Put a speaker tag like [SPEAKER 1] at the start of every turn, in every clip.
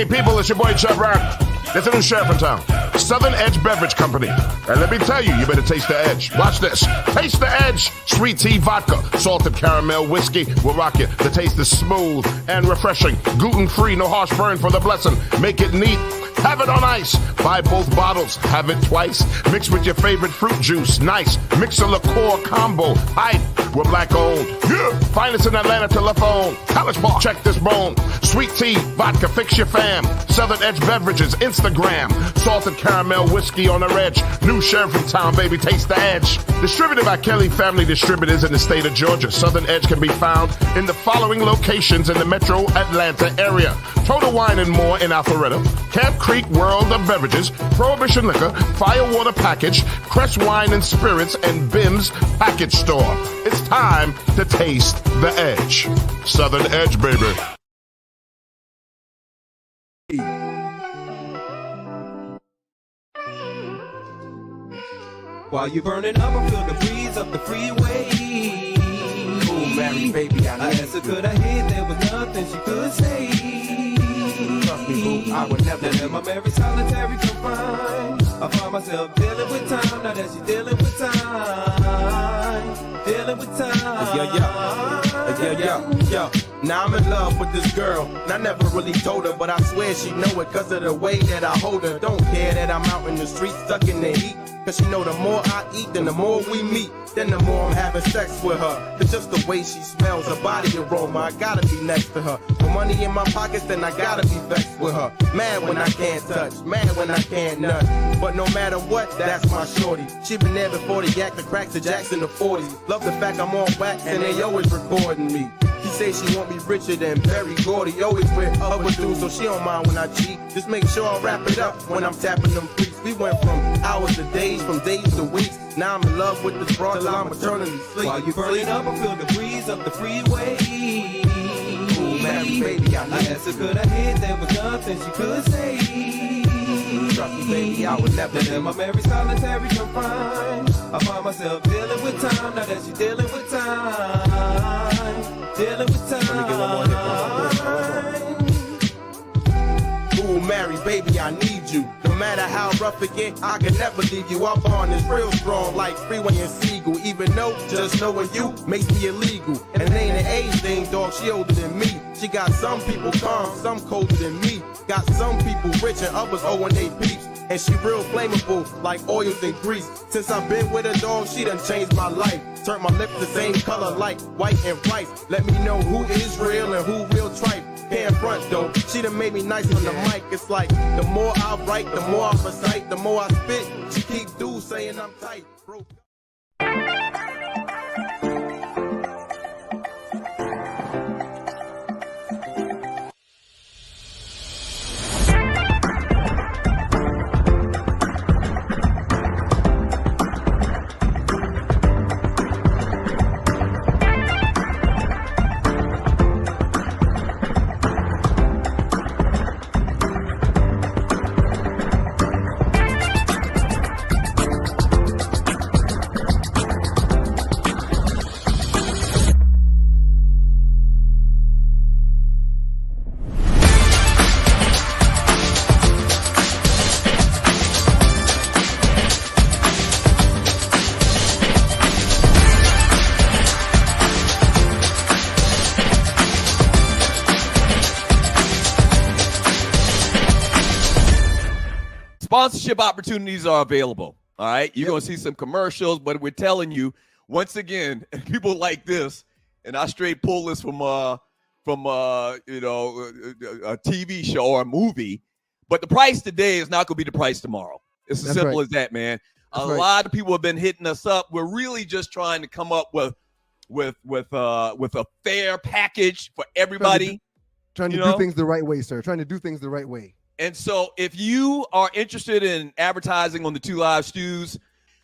[SPEAKER 1] Hey, people, it's your boy, Chubb Rock. There's a new sheriff in town. Southern Edge Beverage Company. And let me tell you, you better taste the edge. Watch this. Taste the edge. Sweet tea vodka, salted caramel whiskey will rock you. The taste is smooth and refreshing. Gluten-free, no harsh burn for the blessing. Make it neat. Have it on ice. Buy both bottles. Have it twice. Mix with your favorite fruit juice. Nice. Mix a liqueur combo. Hype. We're black owned. Yeah. Finest in Atlanta telephone. College Park. Check this bone. Sweet tea, vodka, fix your fam. Southern Edge Beverages, Instagram. Salted caramel whiskey on the edge. New sheriff in town, baby. Taste the edge. Distributed by Kelly Family Distributors in the state of Georgia. Southern Edge can be found in the following locations in the metro Atlanta area. Total Wine and More in Alpharetta. Camp Creek World of Beverages. Prohibition Liquor. Firewater Package. Crest Wine and Spirits. And Bim's Package Store. It's time to taste the edge. Southern Edge, baby.
[SPEAKER 2] While you burning up, I feel the breeze up the freeway.
[SPEAKER 3] Ooh, Mary, baby,
[SPEAKER 2] I asked her, could I hit? There was nothing she could say.
[SPEAKER 3] Trust me, boo, I would never.
[SPEAKER 2] Now in my very solitary confined, I find myself dealing with time. Now that she's dealing with time, dealing with time.
[SPEAKER 3] Yo. Now I'm in love with this girl, and I never really told her, but I swear she know it, cause of the way that I hold her. Don't care that I'm out in the street, stuck in the heat, cause she know the more I eat, then the more we meet, then the more I'm having sex with her. It's just the way she smells, her body aroma, I gotta be next to her. With money in my pockets, then I gotta be vexed with her. Mad when I can't touch, mad when I can't nut, but no matter what, that's my shorty. She been there before the yak, the cracks, the jacks in the 40s. Love the fact I'm on wax, and they always recording me. She say she want me richer than Berry Gordy, always with other dudes, so she don't mind when I cheat. Just make sure I wrap it up when I'm tapping them freaks. We went from hours to days, from days to weeks. Now I'm in love with this broad till I'm eternally sleep.
[SPEAKER 2] While you burning up, I feel the breeze up the freeway.
[SPEAKER 3] Ooh, Mary, baby, I
[SPEAKER 2] asked her, could I hit? There was nothing she could say.
[SPEAKER 3] Trust me, baby, I would never.
[SPEAKER 2] Now in my very solitary confined, I find myself dealing with time. Now that she's dealing with time, dealing with time.
[SPEAKER 3] Let me get one more hit. Ooh, Mary, baby, I need you. No matter how rough it get, I can never leave you. Our bond is real strong, like Freeway and Seagull. Even though just knowing you makes me illegal. And it ain't an age thing, dog, she older than me. She got some people calm, some colder than me. Got some people rich and others owing they peeps. And she real flammable, like oils and grease. Since I've been with her, dog, she done changed my life. Turned my lips the same color, like white and rice. Let me know who is real and who real tripe. Can't front though, she done made me nice on the mic. It's like, the more I write, the more I recite, the more I spit. She keep dudes saying I'm tight, bro.
[SPEAKER 4] Sponsorship opportunities are available. All right. You're going to see some commercials, but we're telling you once again, people like this, and I straight pull this from a TV show or a movie, but the price today is not going to be the price tomorrow. It's as simple as that, man. A lot of people have been hitting us up. We're really just trying to come up with a fair package for everybody.
[SPEAKER 5] Trying to do things the right way, sir. Trying to do things the right way.
[SPEAKER 4] And so if you are interested in advertising on the Two Live Stews,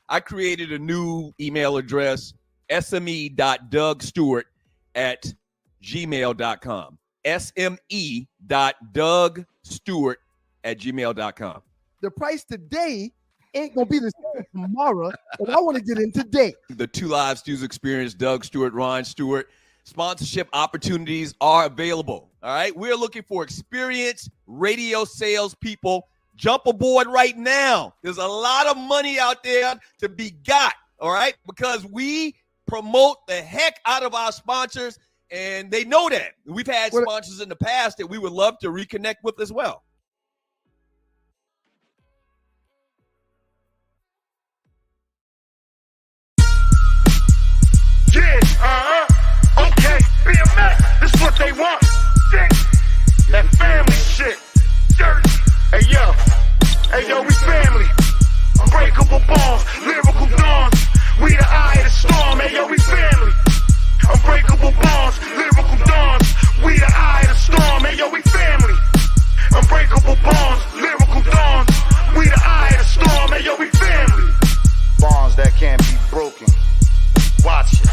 [SPEAKER 4] I created a new email address, sme.dougstewart@gmail.com. sme.dougstewart@gmail.com.
[SPEAKER 5] The price today ain't going to be the same tomorrow, but I want to get in today.
[SPEAKER 4] The Two Live Stews experience, Doug Stewart, Ron Stewart. Sponsorship opportunities are available. All right. We're looking for experienced radio sales people. Jump aboard right now. There's a lot of money out there to be got. All right. Because we promote the heck out of our sponsors, and they know that. We've had sponsors in the past that we would love to reconnect with as well.
[SPEAKER 1] Yeah, okay, BMX, this is what they want. That family shit. Dirt. Hey yo, we family. Unbreakable bonds, lyrical dawns. We the eye of the storm. Hey yo, we family. Unbreakable bonds, lyrical dawns. We the eye of the storm. Hey yo, we family. Unbreakable bonds, lyrical dawns. We the eye of the storm. Hey yo, we family. Bonds that can't be broken. Watch it.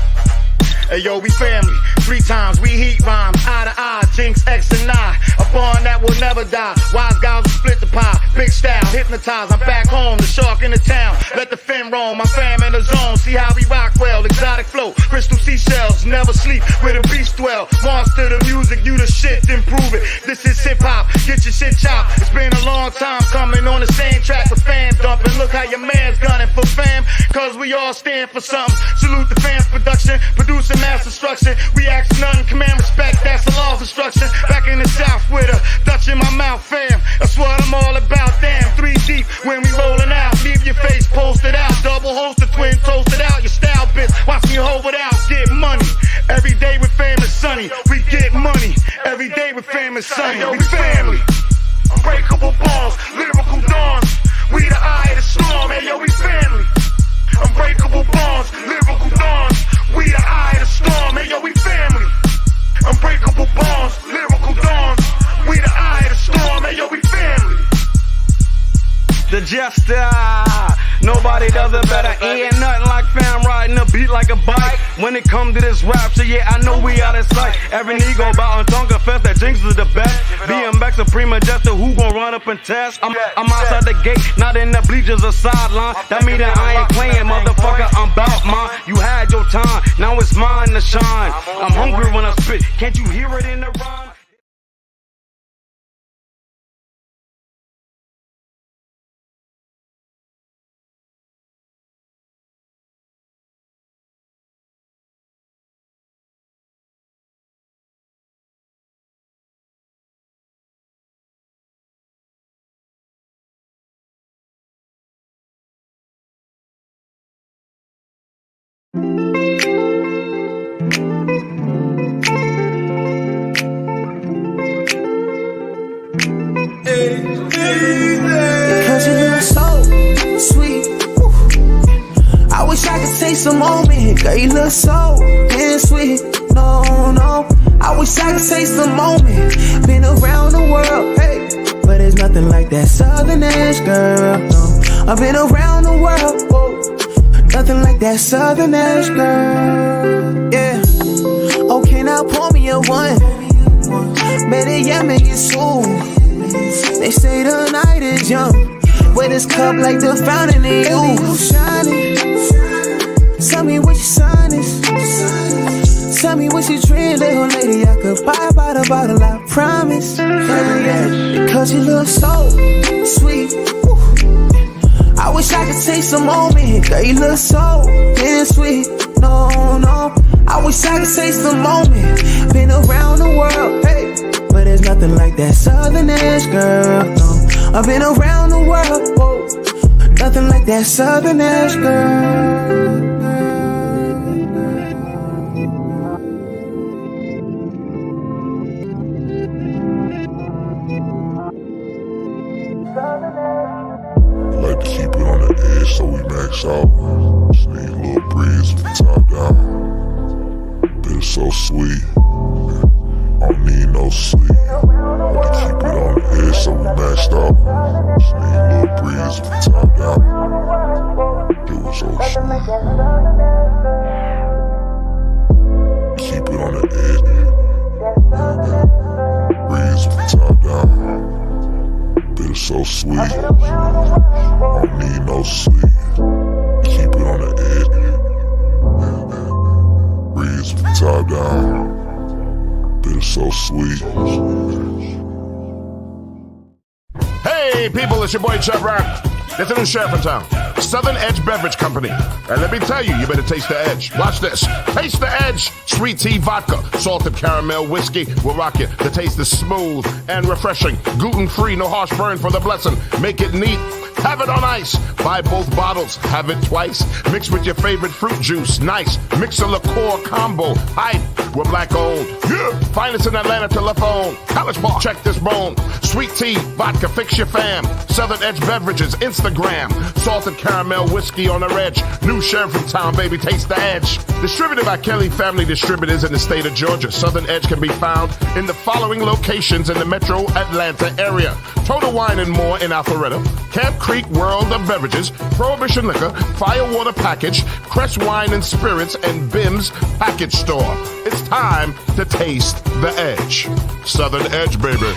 [SPEAKER 1] Hey yo, we family. 3 times we heat rhymes, eye to eye, Jinx, X and I. A bond that will never die. Wise guys will split the pie. Big style, hypnotized. I'm back home, the shark in the town. Let the fin roam, my fam in the zone. See how we rock well, exotic flow. Crystal seashells, never sleep where the beast dwell. Monster the music, you the shit, then prove it. This is hip hop, get your shit chopped. It's been a long time coming on the same track with fam dumping. Look how your man's gunning for fam, cause we all stand for something. Salute the fans production, producing mass destruction. We ask none, command respect, that's the law of instruction. Back in the south with a Dutch in my mouth, fam. That's what I'm all about, damn. 3 deep when we rolling out. Leave your face posted out. Double hosted, twin toasted out. Your style bitch, watch me hold it out. Get money. Every day with fam is sunny. We get money. Every day with fam is sunny. We family. Unbreakable balls, lyrical dawns. We the eye of the storm. Hey yo, we family. Unbreakable bonds, lyrical dawns. We the eye of the storm, hey yo, we family. Unbreakable bonds, lyrical dawns. We the eye of the storm, hey yo, we family.
[SPEAKER 6] The jester, nobody does it better. Ain't nothing like fam riding a beat like a bike. When it come to this rap shit, yeah, I know we out of sight. Every nigga bout on Tonka Fest, that Jinx is the best. BMX a prima jester, who gon' run up and test? I'm outside the gate, not in the bleachers or sideline. That mean that I ain't playing, motherfucker, I'm bout mine. You had your time, now it's mine to shine. I'm hungry when I spit, can't you hear it in the rhyme?
[SPEAKER 7] Because you look so sweet. I wish I could take some moment. Girl, you look so damn sweet. No, I wish I could take some moment. Been around the world, hey, but there's nothing like that Southern ass girl. No, I've been around the world, whoa. Nothing like that Southern ass girl. Yeah. Okay, now pour me a one. Better yet, make it soon. They say the night is young, with this cup like the fountain in you. Shining. Tell me what your sign is. Tell me what you dream, little lady. I could buy by the bottle, I promise. Yeah. Because you look so sweet. I wish I could take some moment. Girl, you look so damn sweet. No, I wish I could take some moment. Been around the world, hey, but there's nothing like that Southern ass girl. No, I've been around the world, whoa. Nothing like that Southern ass girl.
[SPEAKER 1] Like to keep it on the edge so we max out. Just need a little breeze from the top down. Been so sweet. I don't need no sleep. Like to keep it on the edge so we maxed out. Just need a little breeze from the top down. It was so sweet. Keep it on the edge. Breeze from the top down. Been so sweet. I don't need no sleep. Keep it on the edge. Breeze from the top down. Been So sweet. Hey, people, it's your boy Chubb Rock. There's a new sheriff in town, Southern Edge Beverage Company. And let me tell you, you better taste the edge. Watch this. Taste the edge. Sweet tea vodka, salted caramel whiskey will rock you. The taste is smooth and refreshing. Gluten-free, no harsh burn for the blessing. Make it neat. Have it on ice. Buy both bottles. Have it twice. Mix with your favorite fruit juice. Nice. Mix a liqueur combo. Hype. We're black owned. Yeah. Find us in Atlanta telephone. College Park. Check this bone. Sweet tea, vodka, fix your fam. Southern Edge Beverages, Instagram. Salted caramel whiskey on the edge. New sheriff in town, baby. Taste the edge. Distributed by Kelly Family Distributors in the state of Georgia. Southern Edge can be found in the following locations in the metro Atlanta area. Total Wine and More in Alpharetta. Camp Creek World of Beverages, Prohibition Liquor, Firewater Package, Crest Wine and Spirits, and Bim's Package Store. It's time to taste the edge. Southern Edge, baby.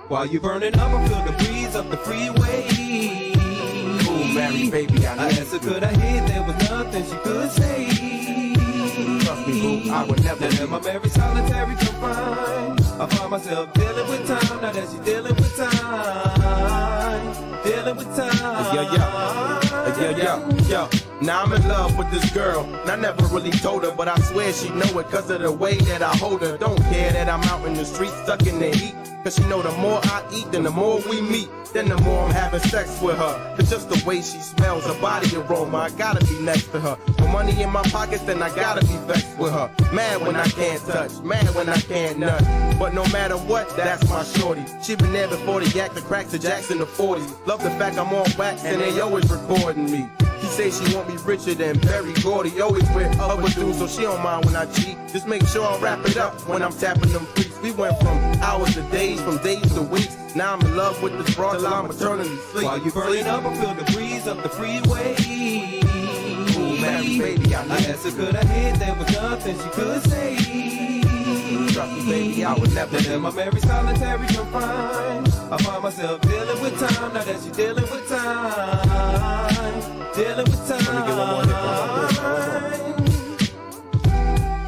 [SPEAKER 2] While you burning up, I feel the breeze up the freeway.
[SPEAKER 3] Ooh, Mary, baby, I
[SPEAKER 2] I asked her, could I hit? There was nothing she could say.
[SPEAKER 3] Trust me, boo, I would never.
[SPEAKER 2] Then in my very solitary confined, I find myself dealing with time. Now that she's dealing with time, dealing with time.
[SPEAKER 3] Yo. Now I'm in love with this girl, and I never really told her, but I swear she know it cause of the way that I hold her. Don't care that I'm out in the street stuck in the heat, cause she know the more I eat, then the more we meet, then the more I'm having sex with her. It's just the way she smells, her body aroma, I gotta be next to her. With money in my pockets, then I gotta be vexed with her. Mad when I can't touch, mad when I can't nut. But no matter what, that's my shorty. She been there before the yak, the cracks, the jacks in the 40s. Love the fact I'm on wax and they always recording me. She say she want me richer than Berry Gordy, always with other dudes, so she don't mind when I cheat. Just make sure I wrap it up when I'm tapping them freaks. We went from hours to days, from days to weeks. Now I'm in love with this broad till I'm eternally sleep.
[SPEAKER 2] While you burning up, I feel the breeze up the freeway.
[SPEAKER 3] Ooh, Mary, baby, I
[SPEAKER 2] asked her, could I hit? There was nothing she could say.
[SPEAKER 3] Trust me, baby, I would never.
[SPEAKER 2] Then in my very solitary confined, I find myself dealing with time. Now that she's dealing with time, dealing with time.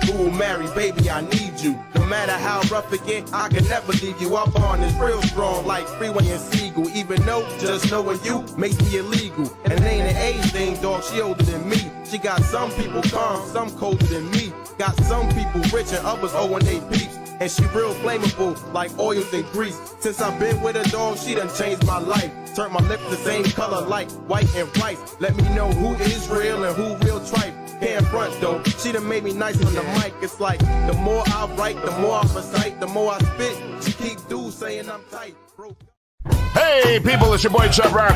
[SPEAKER 3] Ooh, Mary, baby, I need you. No matter how rough it get, I can never leave you. Up on is real strong, like Freeway and Seagull. Even though just knowing you makes me illegal. And it ain't an age thing, dog. She older than me. She got some people calm, some colder than me. Got some people rich and others owing they peeps. And she real flammable, like oils and grease. Since I've been with her, dog, she done changed my life. Turned my lips the same color like white and rice. Let me know who is real and who real tripe. Can't front though, she done made me nice on the mic. It's like the more I write, the more I recite, the more I spit. She keep dudes saying I'm tight. Bro.
[SPEAKER 1] Hey, people, it's your boy Chubb Rock.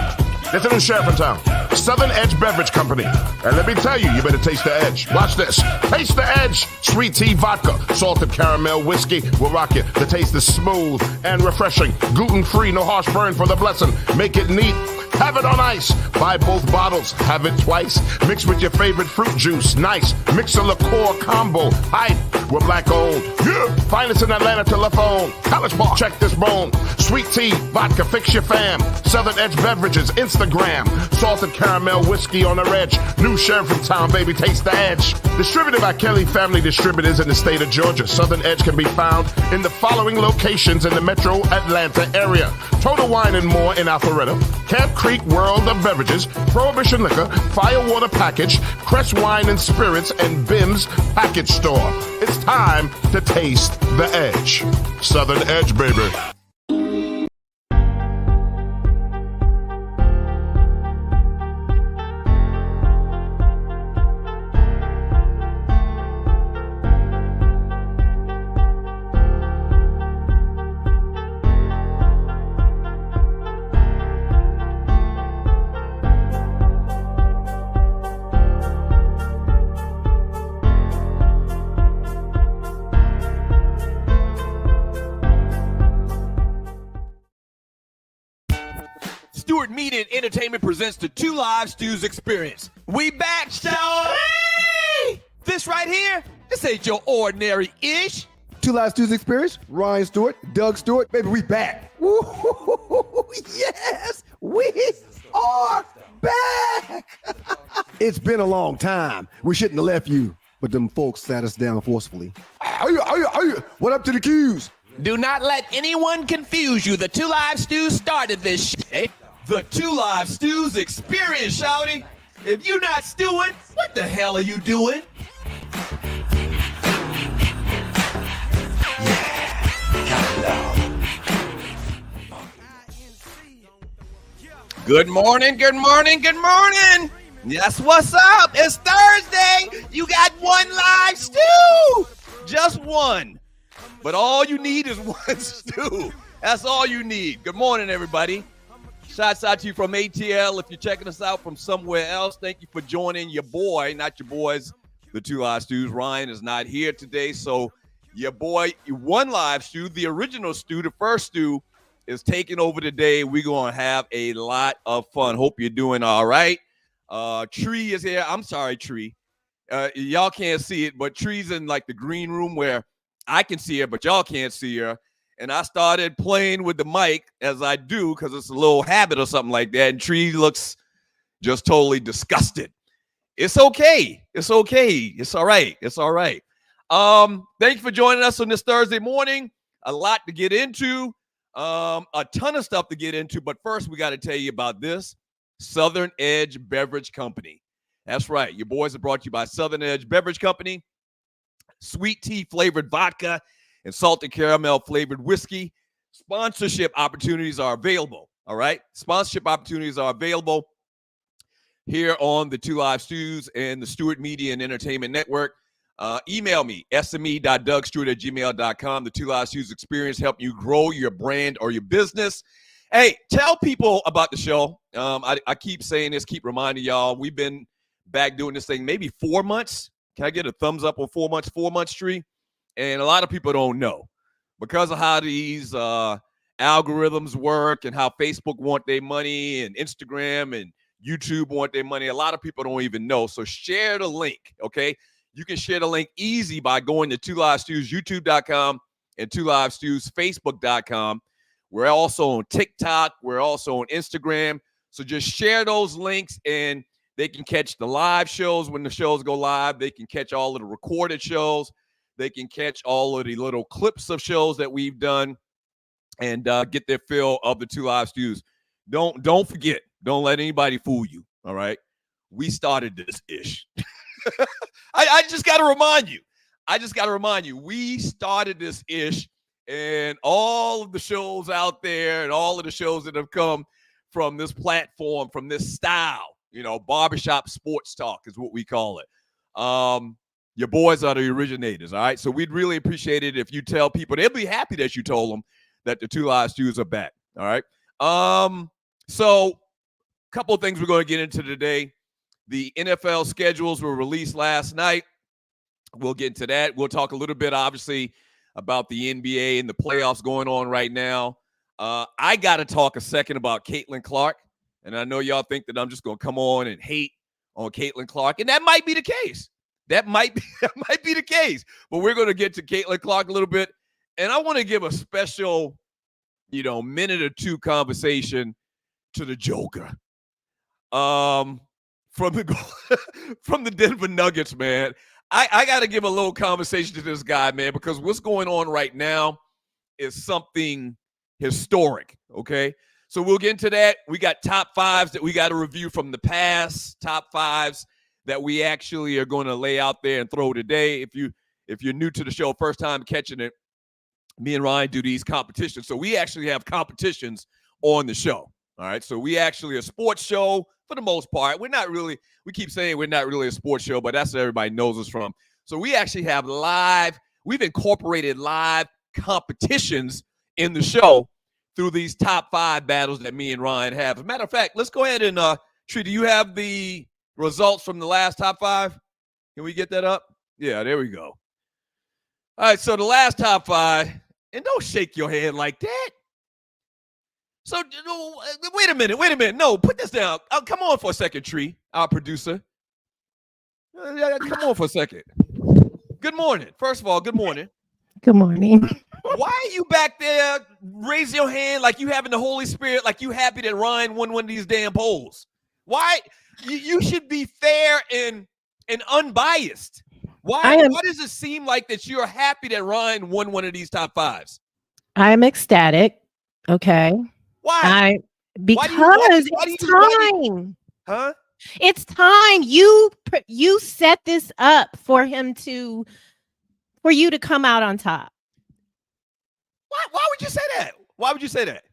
[SPEAKER 1] There's a new sheriff in town, Southern Edge Beverage Company. And let me tell you, you better taste the edge. Watch this. Taste the edge. Sweet tea vodka, salted caramel whiskey will rock you. The taste is smooth and refreshing. Gluten-free, no harsh burn for the blessing. Make it neat. have it on ice. Buy both bottles, have it twice. Mix with your favorite fruit juice, nice. Mix a liqueur combo, hype. We're black owned. Yeah. Find us in Atlanta telephone. College Park, check this bone. Sweet tea, vodka, fix your fam. Southern Edge Beverages, Instagram. Salted caramel whiskey on the edge. New sheriff in town, baby, taste the edge. Distributed by Kelly Family Distributors in the state of Georgia. Southern Edge can be found in the following locations in the metro Atlanta area. Total Wine and More in Alpharetta. Camp Creek World of Beverages. Prohibition Liquor. Firewater Package. Crest Wine and Spirits and Bim's Package Store. It's time to taste the edge. Southern Edge, baby.
[SPEAKER 4] Stewart Media and Entertainment presents the Two Live Stews Experience. We back, Shawty! This right here, this ain't your ordinary-ish.
[SPEAKER 5] Two Live Stews Experience, Ryan Stewart, Doug Stewart, baby, we back. Woo-hoo-hoo-hoo-hoo. Yes, we are back. It's been a long time. We shouldn't have left you, but them folks sat us down forcefully. What up to the Qs?
[SPEAKER 4] Do not let anyone confuse you. The Two Live Stews started this shit. The Two Live Stews Experience, Shawty. If you're not stewing, what the hell are you doing? Good morning, good morning, good morning. Yes, what's up? It's Thursday. You got one live stew. Just one. But all you need is one stew. That's all you need. Good morning, everybody. Shouts out to you from ATL. If you're checking us out from somewhere else, thank you for joining your boy, not your boys, the Two Live Stews. Ryan is not here today, so your boy, one live stew, the original stew, the first stew, is taking over today. We're going to have a lot of fun. Hope you're doing all right. Tree is here. I'm sorry, Tree. Y'all can't see it, but Tree's in like the green room where I can see her, but y'all can't see her. And I started playing with the mic as I do because it's a little habit or something like that. And Tree looks just totally disgusted. It's okay. It's okay. It's all right. It's all right. Thank you for joining us on this Thursday morning. A lot to get into. A ton of stuff to get into. But first, we got to tell you about this. Southern Edge Beverage Company. That's right. Your boys are brought to you by Southern Edge Beverage Company. Sweet tea flavored vodka and salted caramel flavored whiskey. Sponsorship opportunities are available. All right. Sponsorship opportunities are available here on the Two Live Stews and the Stewart Media and Entertainment Network. Email me, sme.dougstewart@gmail.com. The Two Live Stews Experience help you grow your brand or your business. Hey, tell people about the show. I keep saying this, keep reminding y'all. We've been back doing this thing maybe 4 months. Can I get a thumbs up on 4 months? 4 months, Tree? And a lot of people don't know because of how these algorithms work and how Facebook want their money and Instagram and YouTube want their money. A lot of people don't even know. So share the link, okay? You can share the link easy by going to Two Live Stews, youtube.com, and Two Live Stews, facebook.com. We're also on TikTok. We're also on Instagram. So just share those links and they can catch the live shows when the shows go live. They can catch all of the recorded shows. They can catch all of the little clips of shows that we've done and get their fill of the Two Live Stews. Don't forget. Don't let anybody fool you, all right? We started this ish. I just got to remind you. We started this ish, and all of the shows out there and all of the shows that have come from this platform, from this style, barbershop sports talk is what we call it. Your boys are the originators, all right? So we'd really appreciate it if you tell people. They'll be happy that you told them that the Two Live Stews are back, all right? So a couple of things we're going to get into today. The NFL schedules were released last night. We'll get into that. We'll talk a little bit, obviously, about the NBA and the playoffs going on right now. I got to talk a second about Caitlin Clark. And I know y'all think that I'm just going to come on and hate on Caitlin Clark, and that might be the case. That might be the case. But we're going to get to Caitlin Clark a little bit, and I want to give a special, minute or two conversation to the Joker. From the Denver Nuggets, man. I got to give a little conversation to this guy, man, because what's going on right now is something historic, okay? So we'll get into that. We got top fives that we got to review from the past, top fives that we actually are going to lay out there and throw today. If you're new to the show, first time catching it, me and Ryan do these competitions. So we actually have competitions on the show, all right? So we actually a sports show for the most part. We keep saying we're not really a sports show, but that's what everybody knows us from. So we actually have we've incorporated live competitions in the show through these top five battles that me and Ryan have. As a matter of fact, let's go ahead and, Tree, do you have the results from the last top five? Can we get that up? Yeah, there we go. All right, so the last top five, and don't shake your head like that. So, wait a minute. No, put this down. Come on for a second, Tree, our producer. Come on for a second. Good morning. First of all, good morning.
[SPEAKER 8] Good morning.
[SPEAKER 4] Why are you back there raising your hand like you having the Holy Spirit, like you happy that Ryan won one of these damn polls? Why? You should be fair and unbiased. Why does it seem like that you're happy that Ryan won one of these top fives?
[SPEAKER 8] I am ecstatic. Okay.
[SPEAKER 4] Why?
[SPEAKER 8] Because it's time.
[SPEAKER 4] Huh?
[SPEAKER 8] It's time. You set this up for you to come out on top.
[SPEAKER 4] Why would you say that? Why would you say that?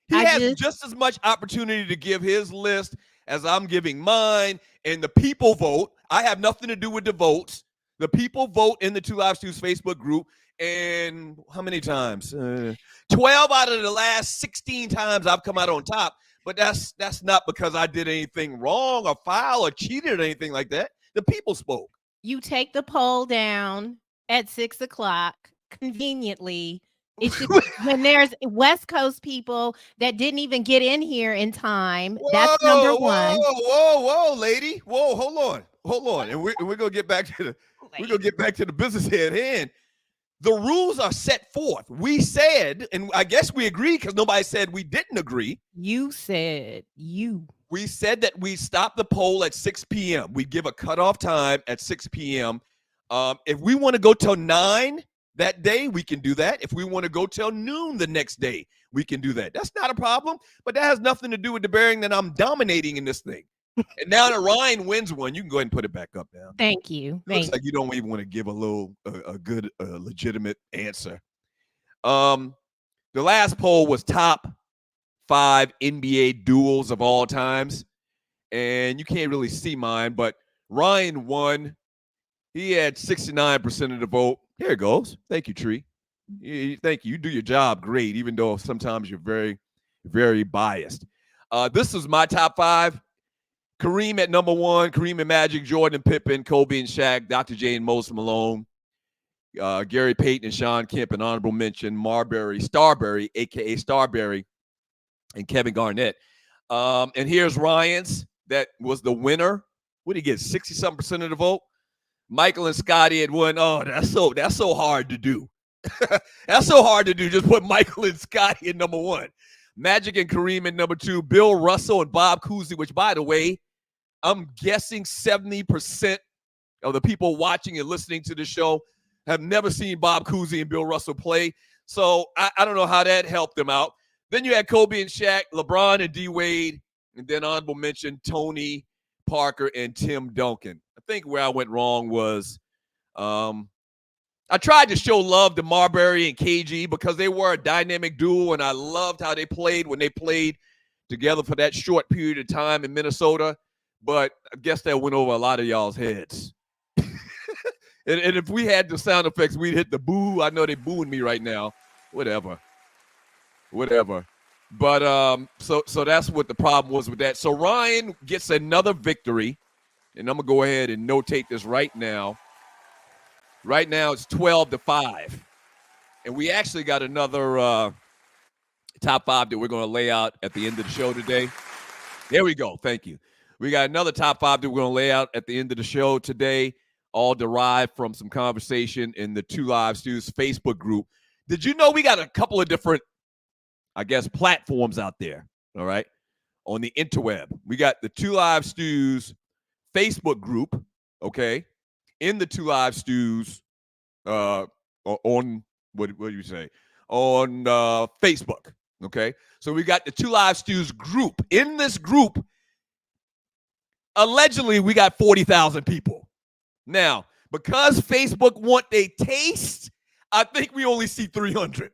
[SPEAKER 4] He has just as much opportunity to give his list as I'm giving mine, and the people vote. I have nothing to do with the votes. The people vote in the Two Live Stews Facebook group, and how many times? 12 out of the last 16 times I've come out on top, but that's not because I did anything wrong or foul or cheated or anything like that. The people spoke.
[SPEAKER 8] You take the poll down at 6:00 conveniently. It's just when there's West Coast people that didn't even get in here in time. That's number one.
[SPEAKER 4] Whoa, lady. Whoa, hold on. And we're gonna get back to the business at hand. The rules are set forth. We said, and I guess we agreed because nobody said we didn't agree.
[SPEAKER 8] You said
[SPEAKER 4] We said that we stop the poll at 6 p.m. We give a cutoff time at 6 p.m. If we want to go till 9 that day, we can do that. If we want to go till noon the next day, we can do that. That's not a problem, but that has nothing to do with the bearing that I'm dominating in this thing. And now that Ryan wins one, you can go ahead and put it back up now.
[SPEAKER 8] Thank you.
[SPEAKER 4] Looks like you don't even want to give a good, legitimate answer. The last poll was top 5 NBA duels of all times, and you can't really see mine, but Ryan won. He had 69% of the vote. Here it goes. Thank you, Tree. Thank you. You do your job great, even though sometimes you're very, very biased. This is my top 5. Kareem at number 1. Kareem and Magic, Jordan and Pippen, Kobe and Shaq, Dr. J and Moses Malone, Gary Payton and Sean Kemp, and honorable mention, Starberry, a.k.a. Starberry, and Kevin Garnett. And here's Ryan's. That was the winner. What did he get? 60-something% of the vote. Michael and Scotty had won. Oh, that's so hard to do. That's so hard to do. Just put Michael and Scotty at number 1. Magic and Kareem at number 2. Bill Russell and Bob Cousy, which, by the way, I'm guessing 70% of the people watching and listening to the show have never seen Bob Cousy and Bill Russell play. So I don't know how that helped them out. Then you had Kobe and Shaq, LeBron and D. Wade, and then honorable mention, Tony Parker and Tim Duncan. I think where I went wrong was I tried to show love to Marbury and KG because they were a dynamic duo, and I loved how they played when they played together for that short period of time in Minnesota. But I guess that went over a lot of y'all's heads. and if we had the sound effects, we'd hit the boo. I know they're booing me right now. Whatever. But so that's what the problem was with that. So Ryan gets another victory, and I'm gonna go ahead and notate this right now. Right now it's 12-5, and we actually got another top 5 that we're gonna lay out at the end of the show today. There we go. Thank you. We got another top 5 that we're going to lay out at the end of the show today, all derived from some conversation in the Two Live Stews Facebook group. Did you know we got a couple of different, I guess, platforms out there, all right, on the interweb? We got the Two Live Stews Facebook group, okay, in the Two Live Stews on, what do you say, on Facebook, okay? So we got the Two Live Stews group. In this group, allegedly, we got 40,000 people. Now, because Facebook want a taste, I think we only see 300.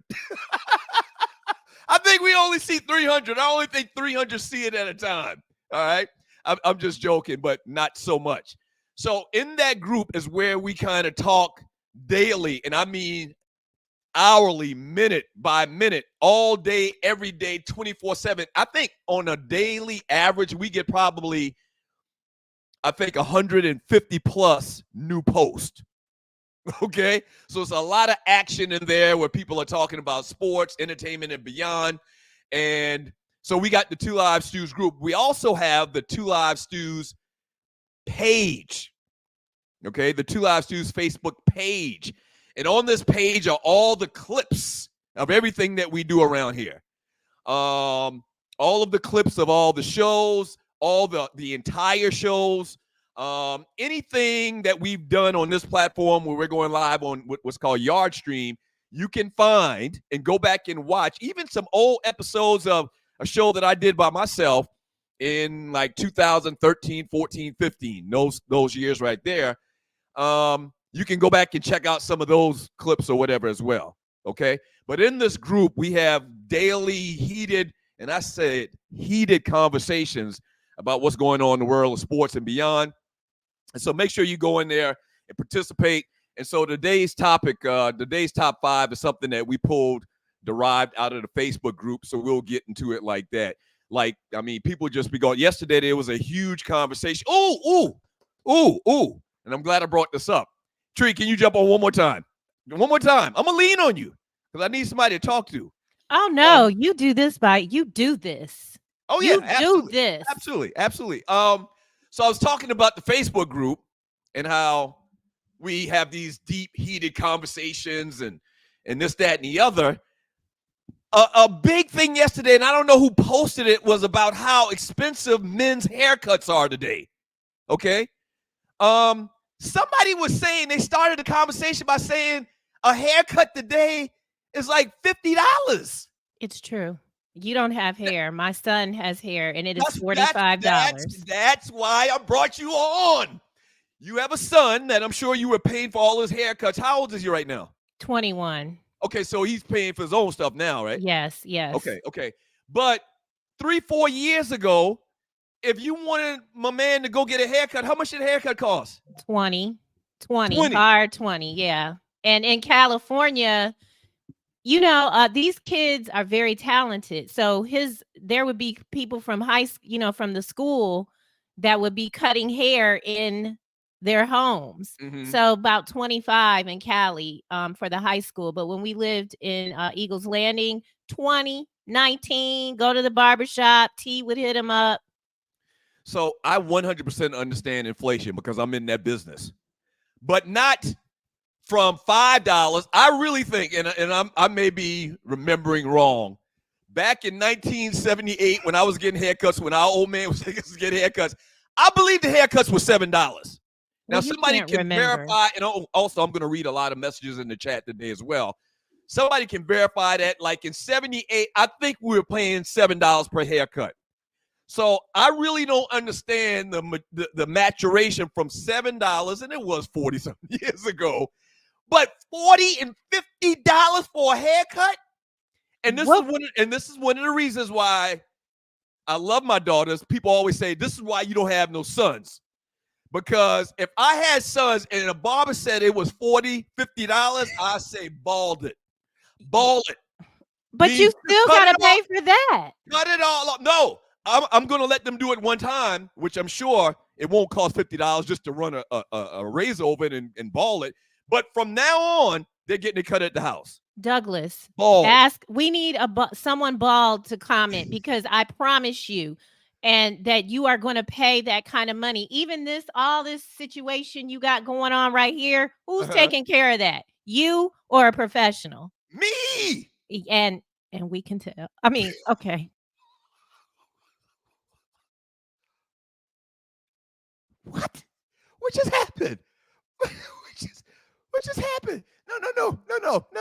[SPEAKER 4] I think we only see 300. I only think 300 see it at a time, all right? I'm just joking, but not so much. So in that group is where we kind of talk daily, and I mean hourly, minute by minute, all day, every day, 24/7. I think on a daily average, we get probably, I think, 150 plus new posts. Okay, so it's a lot of action in there where people are talking about sports, entertainment, and beyond. And so we got the Two Live Stews group. We also have the Two Live Stews page. Okay, the Two Live Stews Facebook page. And on this page are all the clips of everything that we do around here. All of the clips of all the shows, all the entire shows, anything that we've done on this platform where we're going live on what's called Yard Stream, you can find and go back and watch even some old episodes of a show that I did by myself in like 2013, 14, 15, those years right there. You can go back and check out some of those clips or whatever as well, okay? But in this group, we have daily heated, and I said heated conversations about what's going on in the world of sports and beyond. And so make sure you go in there and participate. And so today's topic, today's top 5 is something that we pulled, derived out of the Facebook group, so we'll get into it like that. Like, I mean, people just be going, yesterday there was a huge conversation. Ooh. And I'm glad I brought this up. Tree, can you jump on one more time? One more time. I'm going to lean on you because I need somebody to talk to.
[SPEAKER 8] Oh, no. You do this.
[SPEAKER 4] Oh, yeah.
[SPEAKER 8] You do this.
[SPEAKER 4] Absolutely. So I was talking about the Facebook group and how we have these deep, heated conversations and this, that, and the other. A big thing yesterday, and I don't know who posted it, was about how expensive men's haircuts are today. Okay? Somebody was saying, they started the conversation by saying a haircut today is like $50.
[SPEAKER 8] It's true. You don't have hair. My son has hair, and it is $45.
[SPEAKER 4] That's why I brought you on. You have a son that I'm sure you were paying for all his haircuts. How old is he right now?
[SPEAKER 8] 21.
[SPEAKER 4] Okay, so he's paying for his own stuff now, right?
[SPEAKER 8] Yes.
[SPEAKER 4] Okay. But 3-4 years ago, if you wanted my man to go get a haircut, how much did a haircut cost?
[SPEAKER 8] 20. Hard 20, yeah. And in California, these kids are very talented. So there would be people from from the school that would be cutting hair in their homes. Mm-hmm. So about 25 in Cali for the high school. But when we lived in Eagles Landing, 20, 19, go to the barbershop, T would hit him up.
[SPEAKER 4] So I 100% understand inflation because I'm in that business, but not from $5. I really think, and I may be remembering wrong, back in 1978 when I was getting haircuts, when our old man was getting haircuts, I believe the haircuts were $7. Now somebody can verify, and also I'm going to read a lot of messages in the chat today as well. Somebody can verify that, like in 78, I think we were paying $7 per haircut. So I really don't understand the maturation from $7, and it was 40-something years ago, but $40 and $50 for a haircut. And this is one of the reasons why I love my daughters. People always say this is why you don't have no sons, because if I had sons and a barber said it was $40, $50, I say ball it.
[SPEAKER 8] But you still gotta pay for that.
[SPEAKER 4] Cut it all up. No. I'm going to let them do it one time, which I'm sure it won't cost $50 just to run a razor over it and ball it. But from now on, they're getting it cut at the house.
[SPEAKER 8] Douglas,
[SPEAKER 4] bald.
[SPEAKER 8] we need someone bald to comment, because I promise you, and that you are going to pay that kind of money. Even all this situation you got going on right here, who's taking care of that? You or a professional?
[SPEAKER 4] Me.
[SPEAKER 8] And we can tell. I mean, okay.
[SPEAKER 4] What? What just happened? What just happened?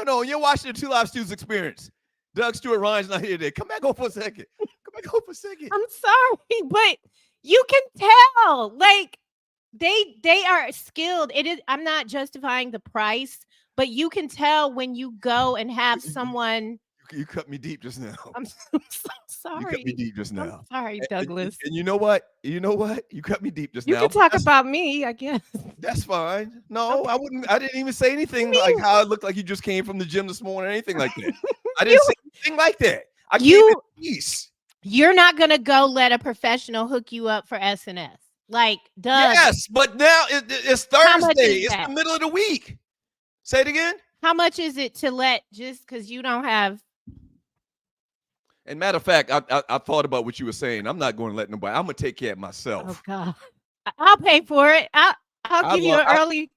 [SPEAKER 4] No. You're watching the Two Live Stews Experience. Doug Stewart, Ryan's not here today. Come back on for a second.
[SPEAKER 8] I'm sorry, but you can tell. Like they are skilled. It is. I'm not justifying the price, but you can tell when you go and have someone.
[SPEAKER 4] You cut me deep just now.
[SPEAKER 8] I'm so sorry.
[SPEAKER 4] You cut me deep just now.
[SPEAKER 8] I'm sorry, Douglas.
[SPEAKER 4] And you know what? You cut me deep just now.
[SPEAKER 8] You can talk about me, I guess.
[SPEAKER 4] That's fine. No, I wouldn't. I didn't even say anything like how it looked like you just came from the gym this morning or anything like that. I didn't say anything like that. I came in peace.
[SPEAKER 8] You're not gonna go let a professional hook you up for SNS. Like, Doug.
[SPEAKER 4] Yes, but now it's Thursday. It's the middle of the week. Say it again.
[SPEAKER 8] How much is it to let just because you don't have?
[SPEAKER 4] And matter of fact, I thought about what you were saying. I'm not going to let nobody. I'm going to take care of myself.
[SPEAKER 8] Oh God, I'll pay for it. I'll give you an early.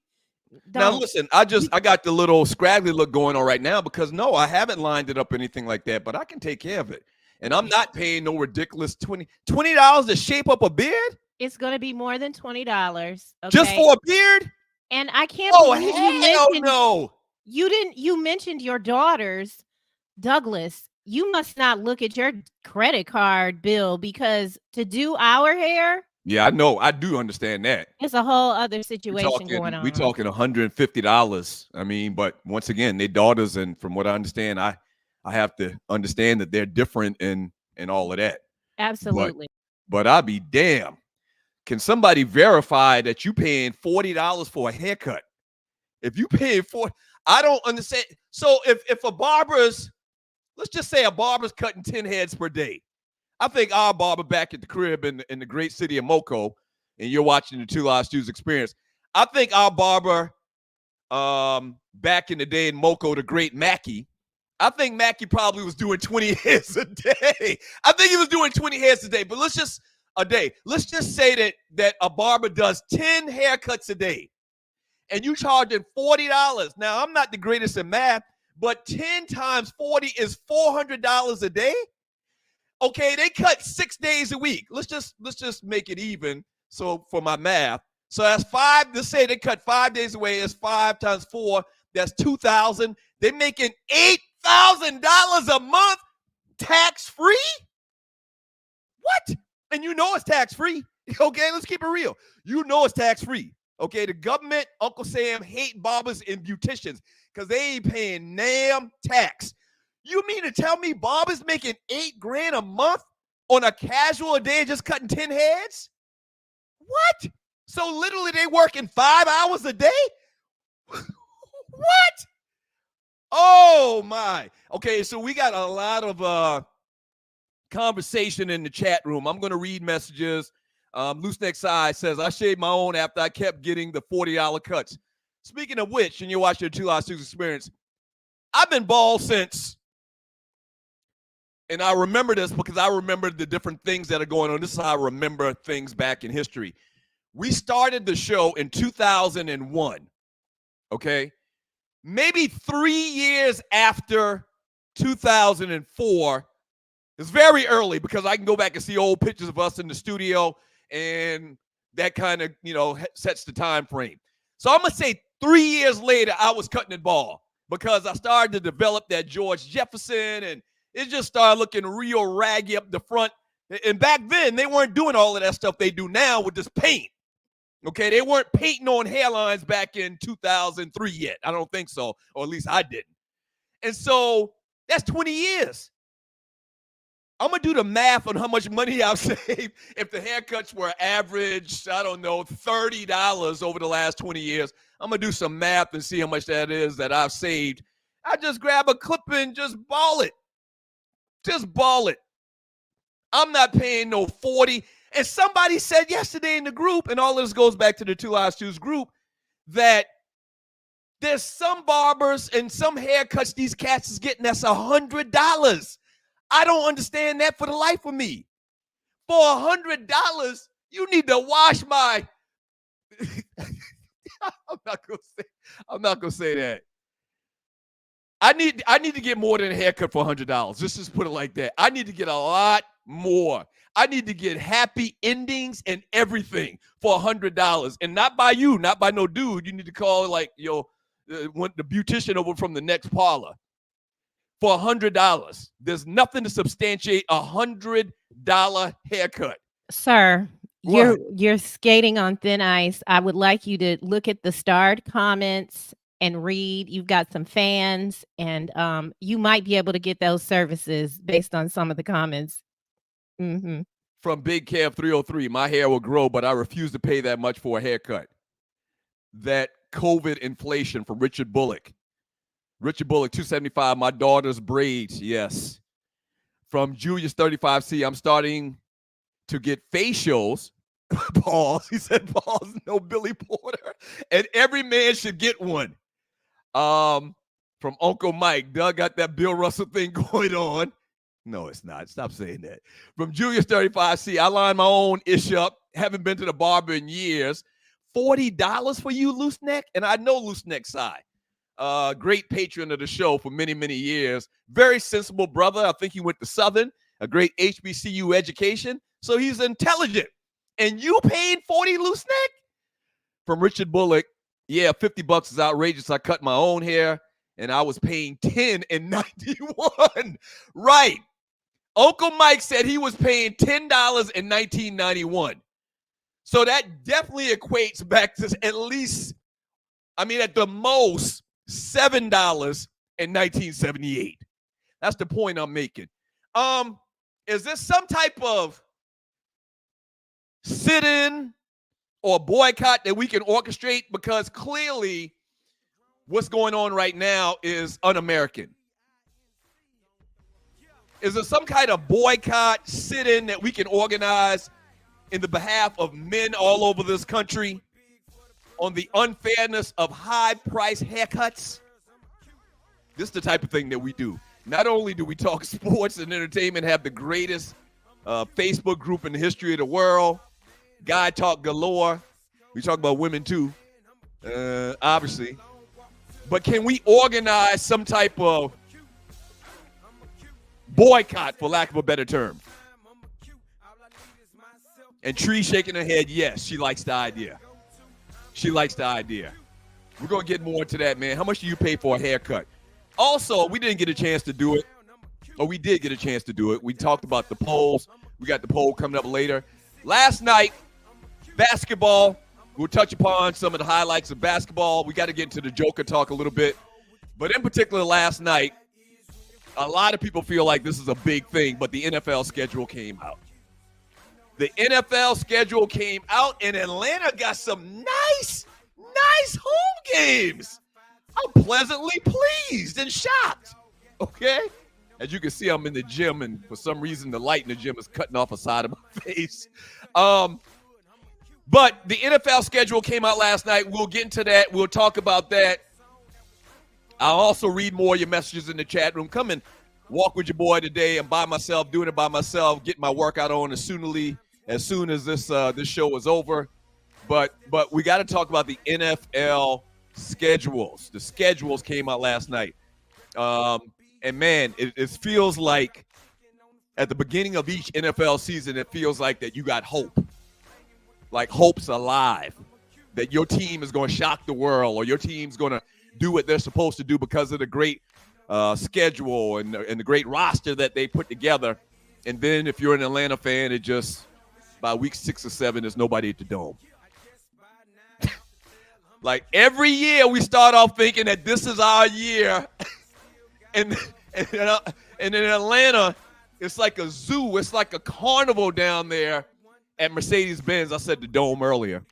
[SPEAKER 4] Now listen, I got the little scraggly look going on right now because no, I haven't lined it up anything like that, but I can take care of it. And I'm not paying no ridiculous $20 to shape up a beard.
[SPEAKER 8] It's going to be more than $20. Okay?
[SPEAKER 4] Just for a beard?
[SPEAKER 8] And I can't
[SPEAKER 4] believe you mentioned
[SPEAKER 8] you mentioned your daughters, Douglas. You must not look at your credit card bill because to do our hair.
[SPEAKER 4] Yeah, I know. I do understand that.
[SPEAKER 8] It's a whole other situation going on.
[SPEAKER 4] We're talking $150. I mean, but once again, they're daughters, and from what I understand, I have to understand that they're different and all of that.
[SPEAKER 8] Absolutely.
[SPEAKER 4] But I'll be damned. Can somebody verify that you paying $40 for a haircut? If you paying I don't understand. So if a barber's, let's just say a barber's cutting 10 heads per day. I think our barber back at the crib in the great city of Moco, and you're watching the Two Live Stews Experience. I think our barber back in the day in Moco, the great Mackey, I think Mackey probably was doing 20 heads a day. I think he was doing 20 heads a day, but let's just say that a barber does 10 haircuts a day and you charging $40. Now, I'm not the greatest at math, but 10 times 40 is $400 a day. Okay, they cut 6 days a week. Let's just make it even. So for my math, so that's 5. Let's say they cut 5 days away. It's 5 times 4. That's $2,000. They're making $8,000 a month tax free. What? And you know it's tax free. Okay, let's keep it real. You know it's tax free. Okay, the government, Uncle Sam, hate barbers and beauticians because they ain't paying damn tax. You mean to tell me barbers making $8,000 a month on a casual day just cutting 10 heads? What? So literally they working 5 hours a day? What? Oh my. Okay, so we got a lot of conversation in the chat room. I'm going to read messages. Loose Neck Side says, I shaved my own after I kept getting the $40 cuts. Speaking of which, and you're watching the Two Live Stews Experience, I've been bald since, and I remember this because I remember the different things that are going on. This is how I remember things back in history. We started the show in 2001, okay? Maybe 3 years after 2004, it's very early because I can go back and see old pictures of us in the studio, and that kind of, sets the time frame. So I'm going to say 3 years later, I was cutting it bald because I started to develop that George Jefferson, and it just started looking real raggy up the front. And back then, they weren't doing all of that stuff they do now with this paint. Okay, they weren't painting on hairlines back in 2003 yet. I don't think so, or at least I didn't. And so that's 20 years. I'm going to do the math on how much money I've saved if the haircuts were average, I don't know, $30 over the last 20 years. I'm going to do some math and see how much that is that I've saved. I just grab a clip and just ball it. Just ball it. I'm not paying no 40. And somebody said yesterday in the group, and all of this goes back to the Two Live Stews group, that there's some barbers and some haircuts these cats is getting that's $100. I don't understand that for the life of me. For $100, you need to wash my. I'm not gonna say that. I need to get more than a haircut for $100. Let's just put it like that. I need to get a lot more. I need to get happy endings and everything for $100, and not by you, not by no dude. You need to call like the beautician over from the next parlor for $100. There's nothing to substantiate $100 haircut.
[SPEAKER 8] Sir,
[SPEAKER 4] What?
[SPEAKER 8] you're skating on thin ice. I would like you to look at the starred comments and read. You've got some fans, and you might be able to get those services based on some of the comments. Mm-hmm.
[SPEAKER 4] From Big Kev 303, my hair will grow, but I refuse to pay that much for a haircut. That COVID inflation from Richard Bullock. Richard Bullock, 275, my daughter's braids, yes. From Julius 35C, I'm starting to get facials. Pause. He said, pause, no Billy Porter. And every man should get one. From Uncle Mike, Doug got that Bill Russell thing going on. No, it's not. Stop saying that. From Julius 35C, I line my own ish up. Haven't been to the barber in years. $40 for you, Loose Neck? And I know Loose Neck Sai. Great patron of the show for many, many years. Very sensible brother. I think he went to Southern, a great HBCU education. So he's intelligent. And you paid $40, Loose Neck? From Richard Bullock, yeah, $50 is outrageous. I cut my own hair, and I was paying $10 and $91. Right. Uncle Mike said he was paying $10 in 1991. So that definitely equates back to at least, at the most, $7 in 1978. That's the point I'm making. Is this some type of sit-in or boycott that we can orchestrate? Because clearly what's going on right now is un-American. Is there some kind of boycott, sit-in that we can organize in the behalf of men all over this country on the unfairness of high-price haircuts? This is the type of thing that we do. Not only do we talk sports and entertainment, have the greatest Facebook group in the history of the world, guy talk galore. We talk about women too, obviously. But can we organize some type of boycott, for lack of a better term? And Tree shaking her head, yes, she likes the idea. She likes the idea. We're going to get more into that, man. How much do you pay for a haircut? Also, we didn't get a chance to do it. Or we did get a chance to do it. We talked about the polls. We got the poll coming up later. Last night, basketball. We'll touch upon some of the highlights of basketball. We got to get into the Joker talk a little bit. But in particular, last night, a lot of people feel like this is a big thing, but the NFL schedule came out. The NFL schedule came out, and Atlanta got some nice home games. I'm pleasantly pleased and shocked, okay? As you can see, I'm in the gym, and for some reason, the light in the gym is cutting off a side of my face. But the NFL schedule came out last night. We'll get into that. We'll talk about that. I'll also read more of your messages in the chat room. Come and walk with your boy today. I'm by myself, doing it by myself, getting my workout on as soon as this show is over. But we got to talk about the NFL schedules. The schedules came out last night. And, man, it feels like at the beginning of each NFL season, it feels like that you got hope. Like hope's alive. That your team is going to shock the world, or your team's going to do what they're supposed to do because of the great schedule and the great roster that they put together. And then if you're an Atlanta fan, it just, by week 6 or 7, there's nobody at the Dome. Like every year we start off thinking that this is our year. and in Atlanta, it's like a zoo. It's like a carnival down there at Mercedes-Benz. I said the Dome earlier.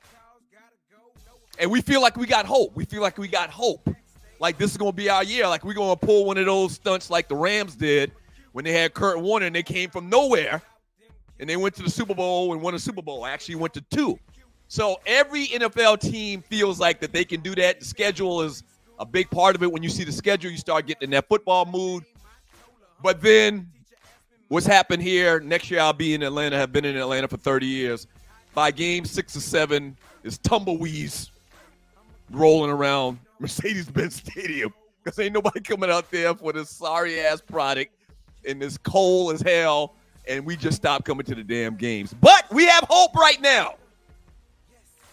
[SPEAKER 4] And we feel like we got hope. Like this is going to be our year. Like we're going to pull one of those stunts like the Rams did when they had Kurt Warner and they came from nowhere. And they went to the Super Bowl and won a Super Bowl. Actually went to 2. So every NFL team feels like that they can do that. The schedule is a big part of it. When you see the schedule, you start getting in that football mood. But then what's happened here. Next year I'll be in Atlanta. Have been in Atlanta for 30 years. By game 6 or 7, it's tumbleweeds rolling around Mercedes-Benz Stadium because ain't nobody coming out there for this sorry-ass product and this cold as hell, and we just stopped coming to the damn games. But we have hope right now.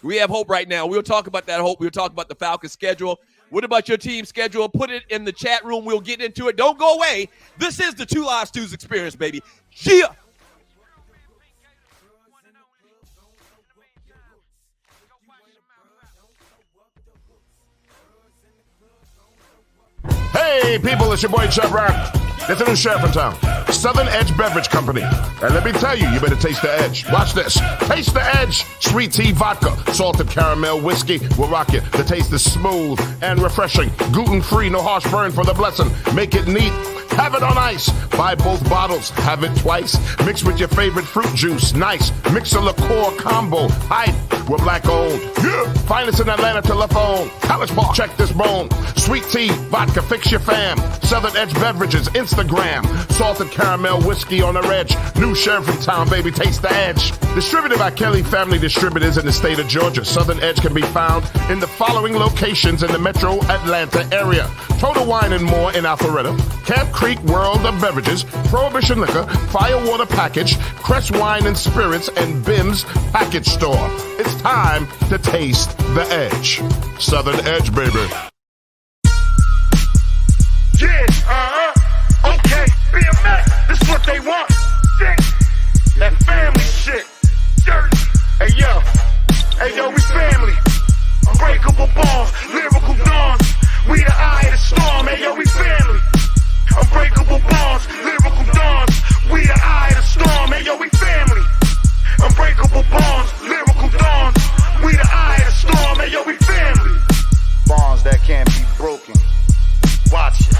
[SPEAKER 4] We have hope right now. We'll talk about that hope. We'll talk about the Falcons schedule. What about your team schedule? Put it in the chat room. We'll get into it. Don't go away. This is the Two Live Stews experience, baby. Yeah.
[SPEAKER 1] Hey, people, it's your boy Chubb Rock. There's a new sheriff in town, Southern Edge Beverage Company. And let me tell you, you better taste the edge. Watch this. Taste the edge. Sweet tea vodka, salted caramel whiskey will rock you. The taste is smooth and refreshing. Gluten-free, no harsh burn for the blessing. Make it neat. Have it on ice. Buy both bottles. Have it twice. Mix with your favorite fruit juice. Nice. Mix a liqueur combo. Hype. We're black owned. Yeah. Finest in Atlanta telephone. College Park. Check this bone. Sweet tea, vodka, fix your fam. Southern Edge Beverages, Instagram. Salted caramel whiskey on the edge. New sheriff in town, baby. Taste the edge. Distributed by Kelly Family Distributors in the state of Georgia. Southern Edge can be found in the following locations in the metro Atlanta area. Total Wine and More in Alpharetta. Camp Creek World of Beverages, Prohibition Liquor, Firewater Package, Crest Wine and Spirits, and Bim's Package Store. It's time to taste the edge. Southern Edge, baby.
[SPEAKER 6] Yeah, okay, BMX, this is what they want. That family shit. Hey yo, we family. Unbreakable bonds, lyrical dawns. We the eye of the storm. Hey yo, we family. Unbreakable bonds, lyrical dawns. We the eye of the storm. Hey yo, we family. Unbreakable bonds, lyrical dawns. We the eye of the storm. Hey yo, we family. Bonds that can't be broken. Watch it.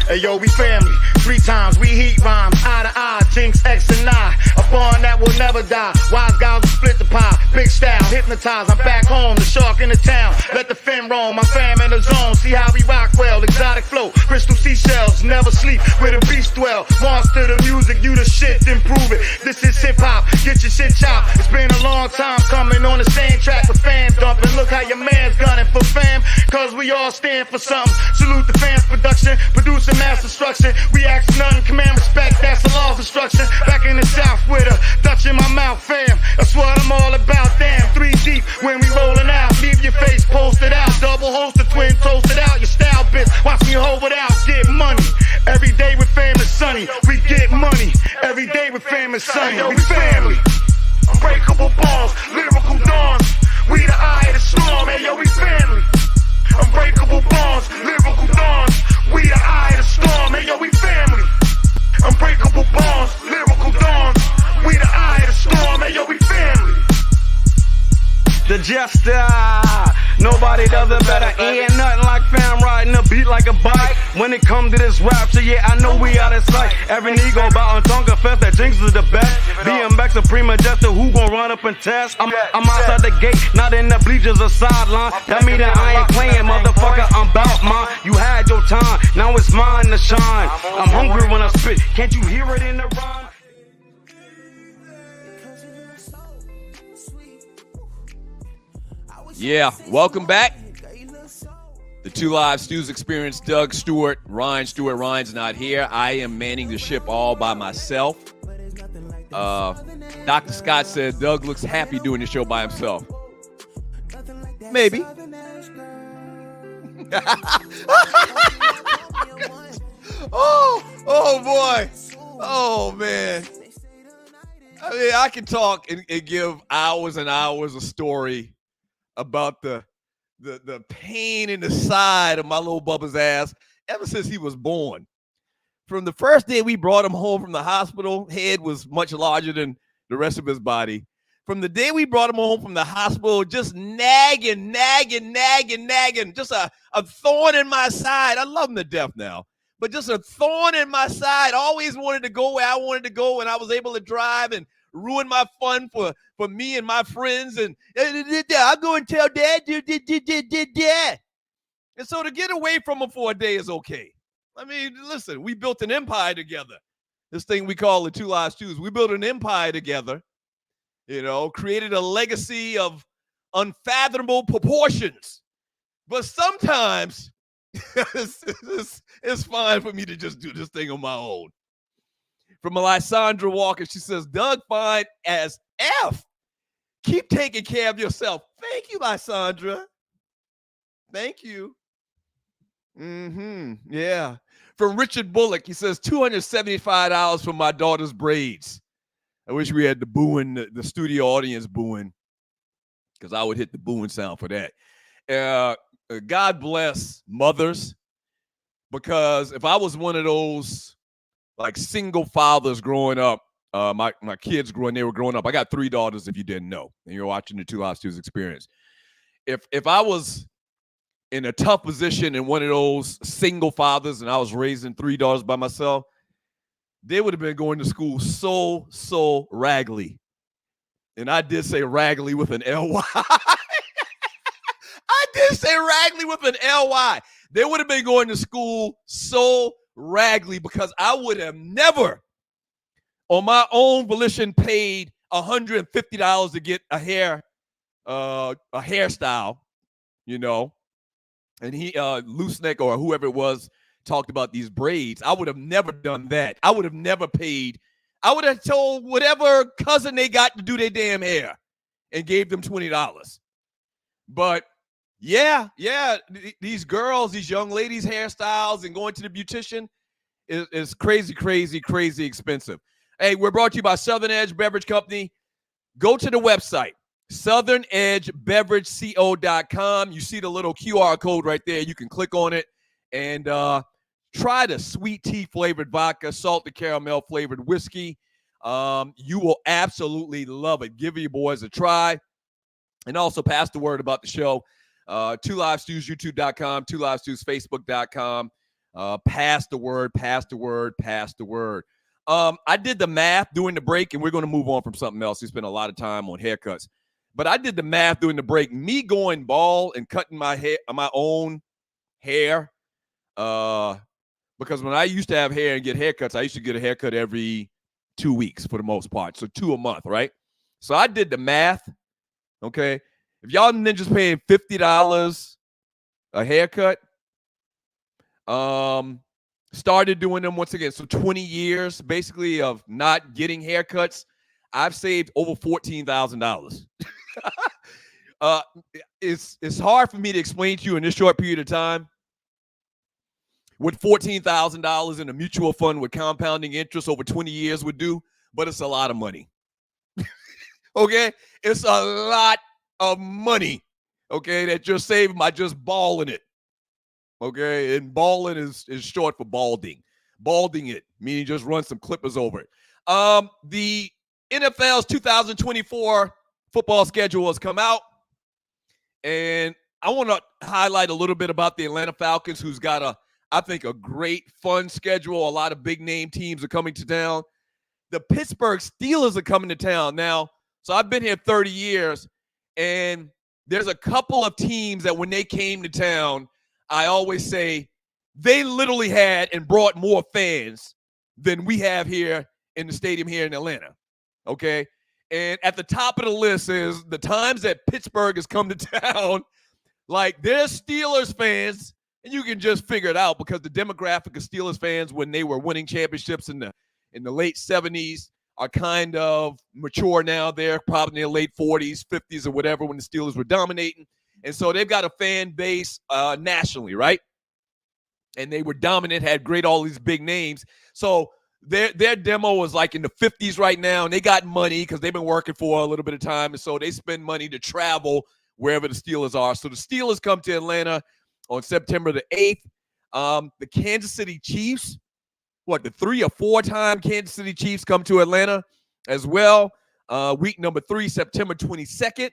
[SPEAKER 6] Hey yo, we family. 3 times we heat rhymes, eye to eye, Jinx, X and I. A bond that will never die. Wise guys will split the pie. Big style, hypnotize. I'm back home, the shark in the town. Let the fam roam, my fam in the zone. See how we rock well, exotic flow. Crystal seashells, never sleep where the beast dwell. Monster the music, you the shit, then prove it. This is hip hop, get your shit chopped. It's been a long time coming on the same track with fam dumping. Look how your man's gunning for fam, cause we all stand for something. Salute the fans production, producing mass destruction. We ask none, command respect, that's the law of instruction. Back in the south with a Dutch in my mouth, fam. That's what I'm all about, damn. 3 deep when we rolling out. Leave your face posted out. Double holster, twin toasted out. Your style bitch, watch me hold it out. Get money. Every day with fam is sunny. We get money. Every day with fam is sunny. We family. Unbreakable balls, lyrical dawns. We the eye of the storm. Hey yo, we family. Unbreakable bonds, lyrical dawns. We the eye of the storm, hey yo, we family. Unbreakable bonds, lyrical dawns. We the eye of the storm, hey yo, we family. The Jester, nobody does it better. Ain't nothing like fam riding a beat like a bike. When it come to this rap, so yeah, I know we out of sight. Every nigga about on Tonka Fest, that Jinx is the best. BMX a prima jester, who gon' run up and test? I'm outside the gate, not in the bleachers or sideline. That mean that I ain't playing, motherfucker, I'm bout mine. You had your time, now it's mine to shine. I'm hungry when I spit, can't you hear it in the rhyme?
[SPEAKER 4] Yeah, welcome back. The Two Live Stews experience. Doug Stewart, Ryan Stewart. Ryan's not here. I am manning the ship all by myself. Dr. Scott said Doug looks happy doing the show by himself. Maybe. oh boy. Oh man. I mean, I can talk and give hours and hours of story about the pain in the side of my little Bubba's ass ever since he was born. From the first day we brought him home from the hospital, head was much larger than the rest of his body. From the day we brought him home from the hospital, just nagging, just a thorn in my side. I love him to death now, but just a thorn in my side. Always wanted to go where I wanted to go, and I was able to drive and ruin my fun for me and my friends. And I'll go and tell Dad. And so to get away from him for a day is okay. I mean, listen, we built an empire together. This thing we call the Two Live Stews. We built an empire together, created a legacy of unfathomable proportions. But sometimes it's fine for me to just do this thing on my own. From Lysandra Walker, she says, Doug fine as F. Keep taking care of yourself. Thank you, Lysandra. Thank you. Yeah. From Richard Bullock, he says, $275 for my daughter's braids. I wish we had the studio audience booing, because I would hit the booing sound for that. God bless mothers, because if I was one of those like single fathers growing up, my kids they were growing up. I got 3 daughters, if you didn't know, and you're watching the Two Live Stews experience. If I was in a tough position and one of those single fathers and I was raising 3 daughters by myself, they would have been going to school so raggedy. And I did say raggedy with an L-Y. I did say raggedy with an L-Y. They would have been going to school so raggedy, because I would have never, on my own volition, paid $150 to get a hairstyle, and he, Loose Neck or whoever it was, talked about these braids. I would have never done that. I would have never paid. I would have told whatever cousin they got to do their damn hair and gave them $20. But yeah, these girls, these young ladies' hairstyles and going to the beautician is crazy expensive. Hey, we're brought to you by Southern Edge Beverage Company. Go to the website, southernedgebeverageco.com. You see the little QR code right there. You can click on it and try the sweet tea flavored vodka, salted caramel flavored whiskey. You will absolutely love it. Give your boys a try. And also pass the word about the show. Two Live Stews, YouTube.com, Two Live Stews, Facebook.com. Pass the word. I did the math during the break, and we're going to move on from something else. We spent a lot of time on haircuts. But I did the math during the break. Me going bald and cutting my own hair, because when I used to have hair and get haircuts, I used to get a haircut every 2 weeks for the most part. So 2 a month, right? So I did the math, okay? If y'all ninjas paying $50 a haircut, started doing them once again. So 20 years basically of not getting haircuts, I've saved over $14,000. It's hard for me to explain to you in this short period of time what $14,000 in a mutual fund with compounding interest over 20 years would do, but it's a lot of money. Okay? It's a lot of money, okay, that you're saving by just balling it. Okay, and balling is short for balding. Balding it, meaning just run some clippers over it. The NFL's 2024 football schedule has come out, and I want to highlight a little bit about the Atlanta Falcons, who's got I think a great, fun schedule. A lot of big-name teams are coming to town. The Pittsburgh Steelers are coming to town now. So I've been here 30 years, and there's a couple of teams that when they came to town, I always say they literally had and brought more fans than we have here in the stadium here in Atlanta, okay? And at the top of the list is the times that Pittsburgh has come to town, like they're Steelers fans, and you can just figure it out because the demographic of Steelers fans when they were winning championships in the late 70s are kind of mature now. They're probably in their late 40s, 50s, or whatever when the Steelers were dominating. And so they've got a fan base nationally, right? And they were dominant, had all these big names. So their demo was like in the 50s right now, and they got money because they've been working for a little bit of time. And so they spend money to travel wherever the Steelers are. So the Steelers come to Atlanta on September the 8th. The Kansas City Chiefs, the 3 or 4 time Kansas City Chiefs come to Atlanta as well. Week number 3, September 22nd.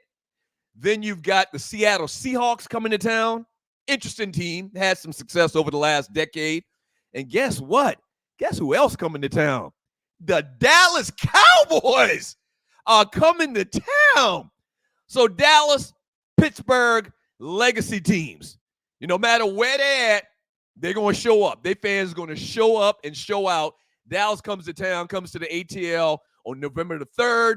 [SPEAKER 4] Then you've got the Seattle Seahawks coming to town. Interesting team. Had some success over the last decade. And guess what? Guess who else coming to town? The Dallas Cowboys are coming to town. So Dallas, Pittsburgh, legacy teams. No matter where they're at, they're going to show up. Their fans are going to show up and show out. Dallas comes to town, comes to the ATL on November the 3rd.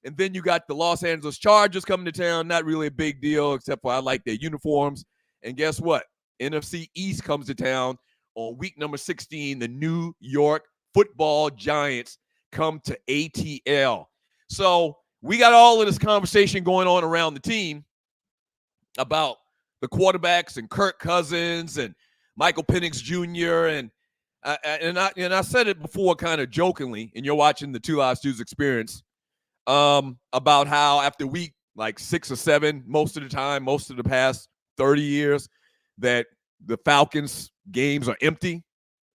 [SPEAKER 4] And then you got the Los Angeles Chargers coming to town. Not really a big deal, except for I like their uniforms. And guess what? NFC East comes to town on week number 16. The New York Football Giants come to ATL. So we got all of this conversation going on around the team about the quarterbacks and Kirk Cousins and Michael Penix Jr. And I said it before kind of jokingly, and you're watching the Two Live Stews Experience, about how after week like 6 or 7, most of the time, most of the past 30 years, that the Falcons games are empty.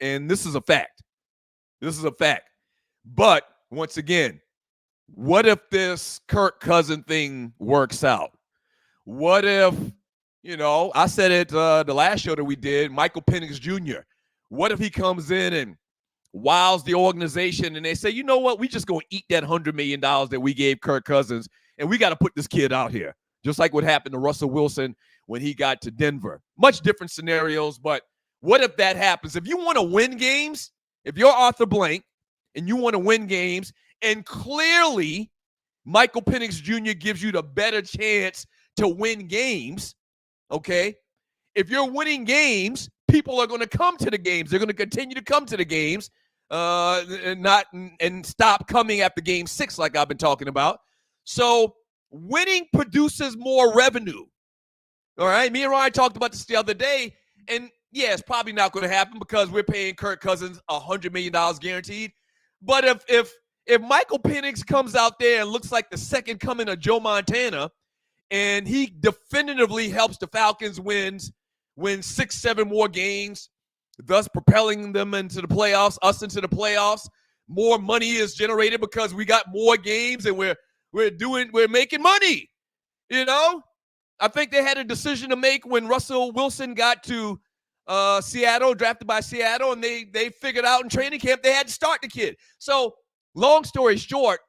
[SPEAKER 4] And this is a fact. This is a fact. But once again, what if this Kirk Cousins thing works out? What if, I said it the last show that we did, Michael Penix Jr. What if he comes in and wows the organization and they say, you know what, we just going to eat that $100 million that we gave Kirk Cousins, and we got to put this kid out here, just like what happened to Russell Wilson when he got to Denver. Much different scenarios, but what if that happens? If you want to win games, if you're Arthur Blank and you want to win games, and clearly Michael Penix Jr. gives you the better chance to win games, okay? If you're winning games, people are going to come to the games. They're going to continue to come to the games and stop coming after game 6 like I've been talking about. So winning produces more revenue. All right? Me and Ryan talked about this the other day, and yeah, it's probably not going to happen because we're paying Kirk Cousins $100 million guaranteed. But if Michael Penix comes out there and looks like the second coming of Joe Montana, and he definitively helps the Falcons win 6-7 more games, thus propelling them into the playoffs, us into the playoffs. More money is generated because we got more games and we're making money. I think they had a decision to make when Russell Wilson got to Seattle, drafted by Seattle, and they figured out in training camp they had to start the kid. So long story short,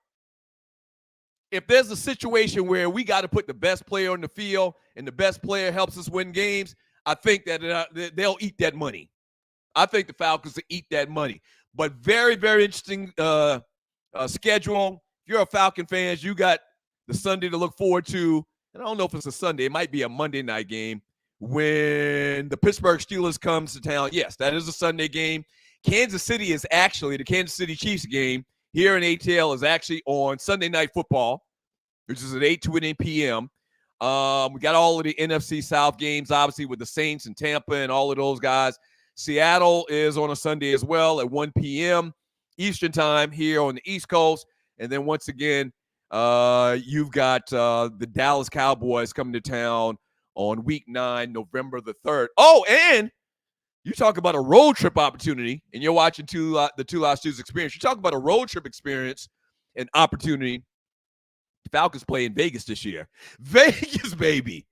[SPEAKER 4] if there's a situation where we got to put the best player on the field and the best player helps us win games, I think that they'll eat that money. I think the Falcons will eat that money. But very, very interesting schedule. If you're a Falcon fan, you got the Sunday to look forward to. And I don't know if it's a Sunday. It might be a Monday night game when the Pittsburgh Steelers comes to town. Yes, that is a Sunday game. Kansas City is actually the Kansas City Chiefs game here in ATL is actually on Sunday Night Football, which is at 8:20 p.m. We got all of the NFC South games, obviously, with the Saints and Tampa and all of those guys. Seattle is on a Sunday as well at 1 p.m. Eastern time here on the East Coast. And then once again, you've got the Dallas Cowboys coming to town on week 9, November the 3rd. Oh, and you talk about a road trip opportunity, and you're watching the Two Live Stews Experience. You talk about a road trip experience and opportunity. The Falcons play in Vegas this year. Vegas, baby.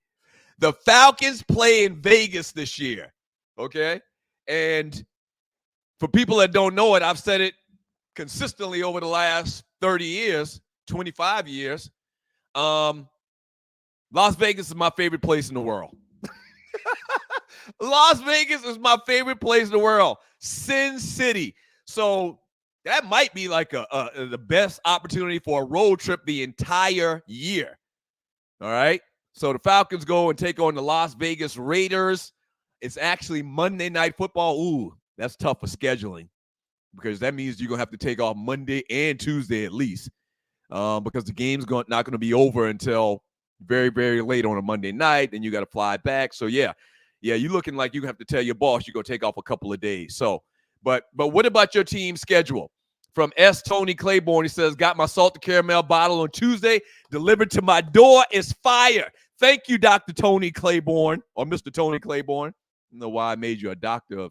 [SPEAKER 4] The Falcons play in Vegas this year, okay? And for people that don't know it, I've said it consistently over the last 30 years, 25 years. Las Vegas is my favorite place in the world. Las Vegas is my favorite place in the world. Sin City. So that might be like the best opportunity for a road trip the entire year. All right. So the Falcons go and take on the Las Vegas Raiders. It's actually Monday Night Football. Ooh, that's tough for scheduling because that means you're going to have to take off Monday and Tuesday at least because the game's not going to be over until very, very late on a Monday night. Then you got to fly back. So, yeah, you're looking like you have to tell your boss you're going to take off a couple of days. So, but what about your team schedule? From S. Tony Claiborne, he says, got my salted caramel bottle on Tuesday, delivered to my door. It's fire. Thank you, Dr. Tony Claiborne, or Mr. Tony Claiborne. I don't know why I made you a doctor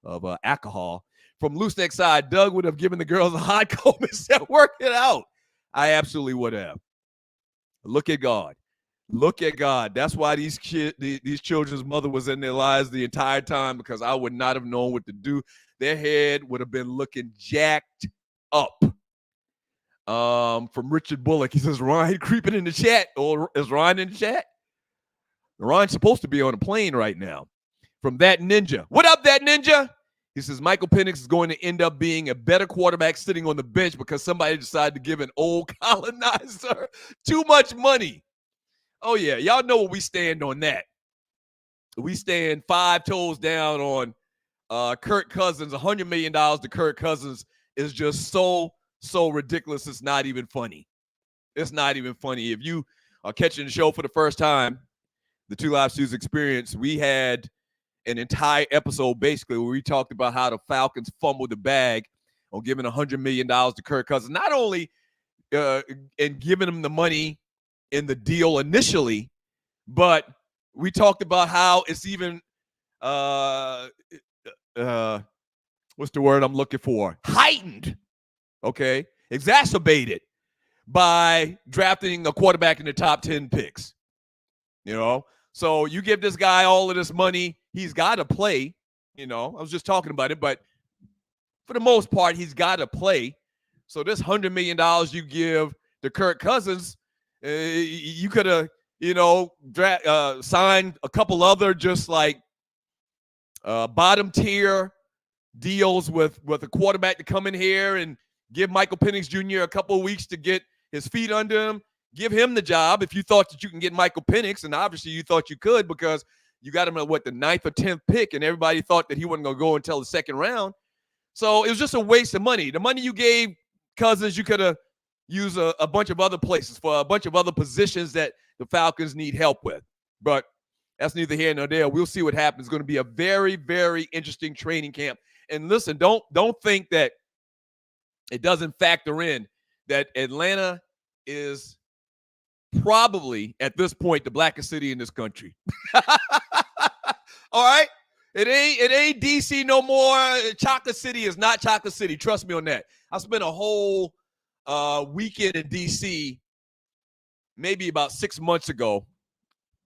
[SPEAKER 4] of alcohol. From Loose Neck Side, Doug would have given the girls a hot comb and said, work it out. I absolutely would have. Look at God. Look at God. That's why these children's mother was in their lives the entire time, because I would not have known what to do. Their head would have been looking jacked up. From Richard Bullock, he says, Ryan creeping in the chat. Or is Ryan in the chat? Ryan's supposed to be on a plane right now. From That Ninja. What up, That Ninja? He says Michael Penix is going to end up being a better quarterback sitting on the bench because somebody decided to give an old colonizer too much money. Oh, yeah. Y'all know where we stand on that. We stand 5 toes down on Kirk Cousins. $100 million to Kirk Cousins is just so ridiculous. It's not even funny. It's not even funny. If you are catching the show for the first time, the Two Live Stews Experience, we had an entire episode basically where we talked about how the Falcons fumbled the bag on giving $100 million to Kirk Cousins. Not only and giving him the money in the deal initially, but we talked about how it's even what's the word I'm looking for? Heightened, okay? Exacerbated by drafting a quarterback in the top 10 picks. You know? So you give this guy all of this money, he's got to play. You know, I was just talking about it, but for the most part, he's got to play. So this $100 million you give to Kirk Cousins, you could have, you know, signed a couple other just like bottom tier deals with a quarterback to come in here and give Michael Penix Jr. a couple of weeks to get his feet under him. Give him the job if you thought that you can get Michael Penix, and obviously you thought you could because you got him at, the 9th or 10th pick, and everybody thought that he wasn't going to go until the second round. So it was just a waste of money. The money you gave Cousins, you could have used a bunch of other places for a bunch of other positions that the Falcons need help with. But that's neither here nor there. We'll see what happens. It's going to be a very, very interesting training camp. And listen, don't think that it doesn't factor in that Atlanta is probably at this point the blackest city in this country. All right, it ain't DC no more. Chocolate City is not Chocolate City. Trust me on that. I spent a whole weekend in DC maybe about 6 months ago,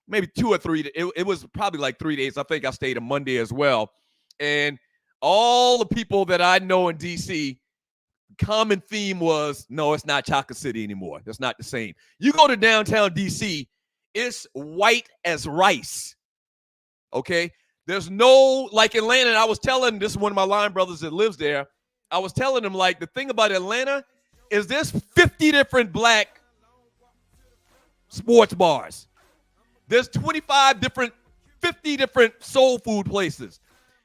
[SPEAKER 4] maybe 2 or 3. It was probably like 3 days. I think I stayed a Monday as well, and all the people that I know in DC, common theme was, no, it's not Chocolate City anymore. That's not the same. You go to downtown DC, it's white as rice. Okay? There's no, like Atlanta, and I was telling, this is one of my line brothers that lives there, I was telling him, like, the thing about Atlanta is there's 50 different black sports bars. There's 50 different soul food places.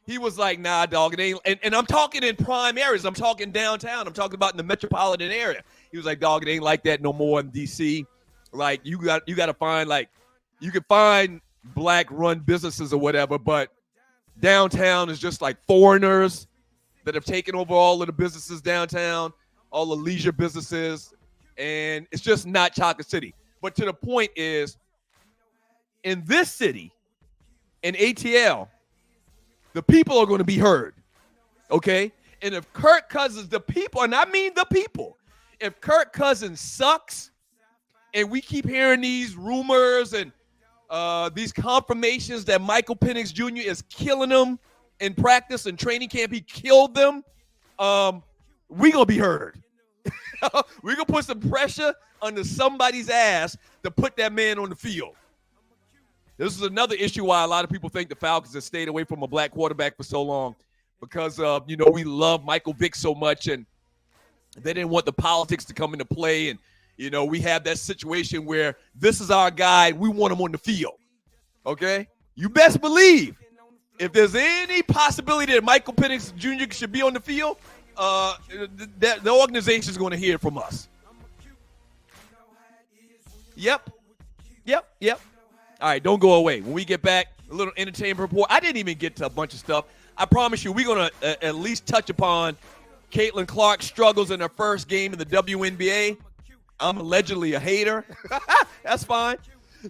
[SPEAKER 4] He was like, nah, dog, it ain't. And I'm talking in prime areas. I'm talking downtown. I'm talking about in the metropolitan area. He was like, dog, it ain't like that no more in D.C. Like, you got to find, like, you can find black-run businesses or whatever, but downtown is just like foreigners that have taken over all of the businesses downtown, all the leisure businesses, and it's just not Chocolate City. But to the point is, in this city, in ATL, the people are going to be heard, okay? And if Kirk Cousins, the people, and I mean the people, if Kirk Cousins sucks and we keep hearing these rumors and these confirmations that Michael Penix Jr. is killing them in practice and training camp, he killed them, we're going to be heard. We're going to put some pressure under somebody's ass to put that man on the field. This is another issue why a lot of people think the Falcons have stayed away from a black quarterback for so long, because we love Michael Vick so much, and they didn't want the politics to come into play. And we have that situation where this is our guy, we want him on the field. Okay, you best believe if there's any possibility that Michael Penix Jr. should be on the field, the organization is going to hear from us. Yep. All right, don't go away. When we get back, a little entertainment report. I didn't even get to a bunch of stuff. I promise you, we're going to at least touch upon Caitlin Clark's struggles in her first game in the WNBA. I'm allegedly a hater. That's fine.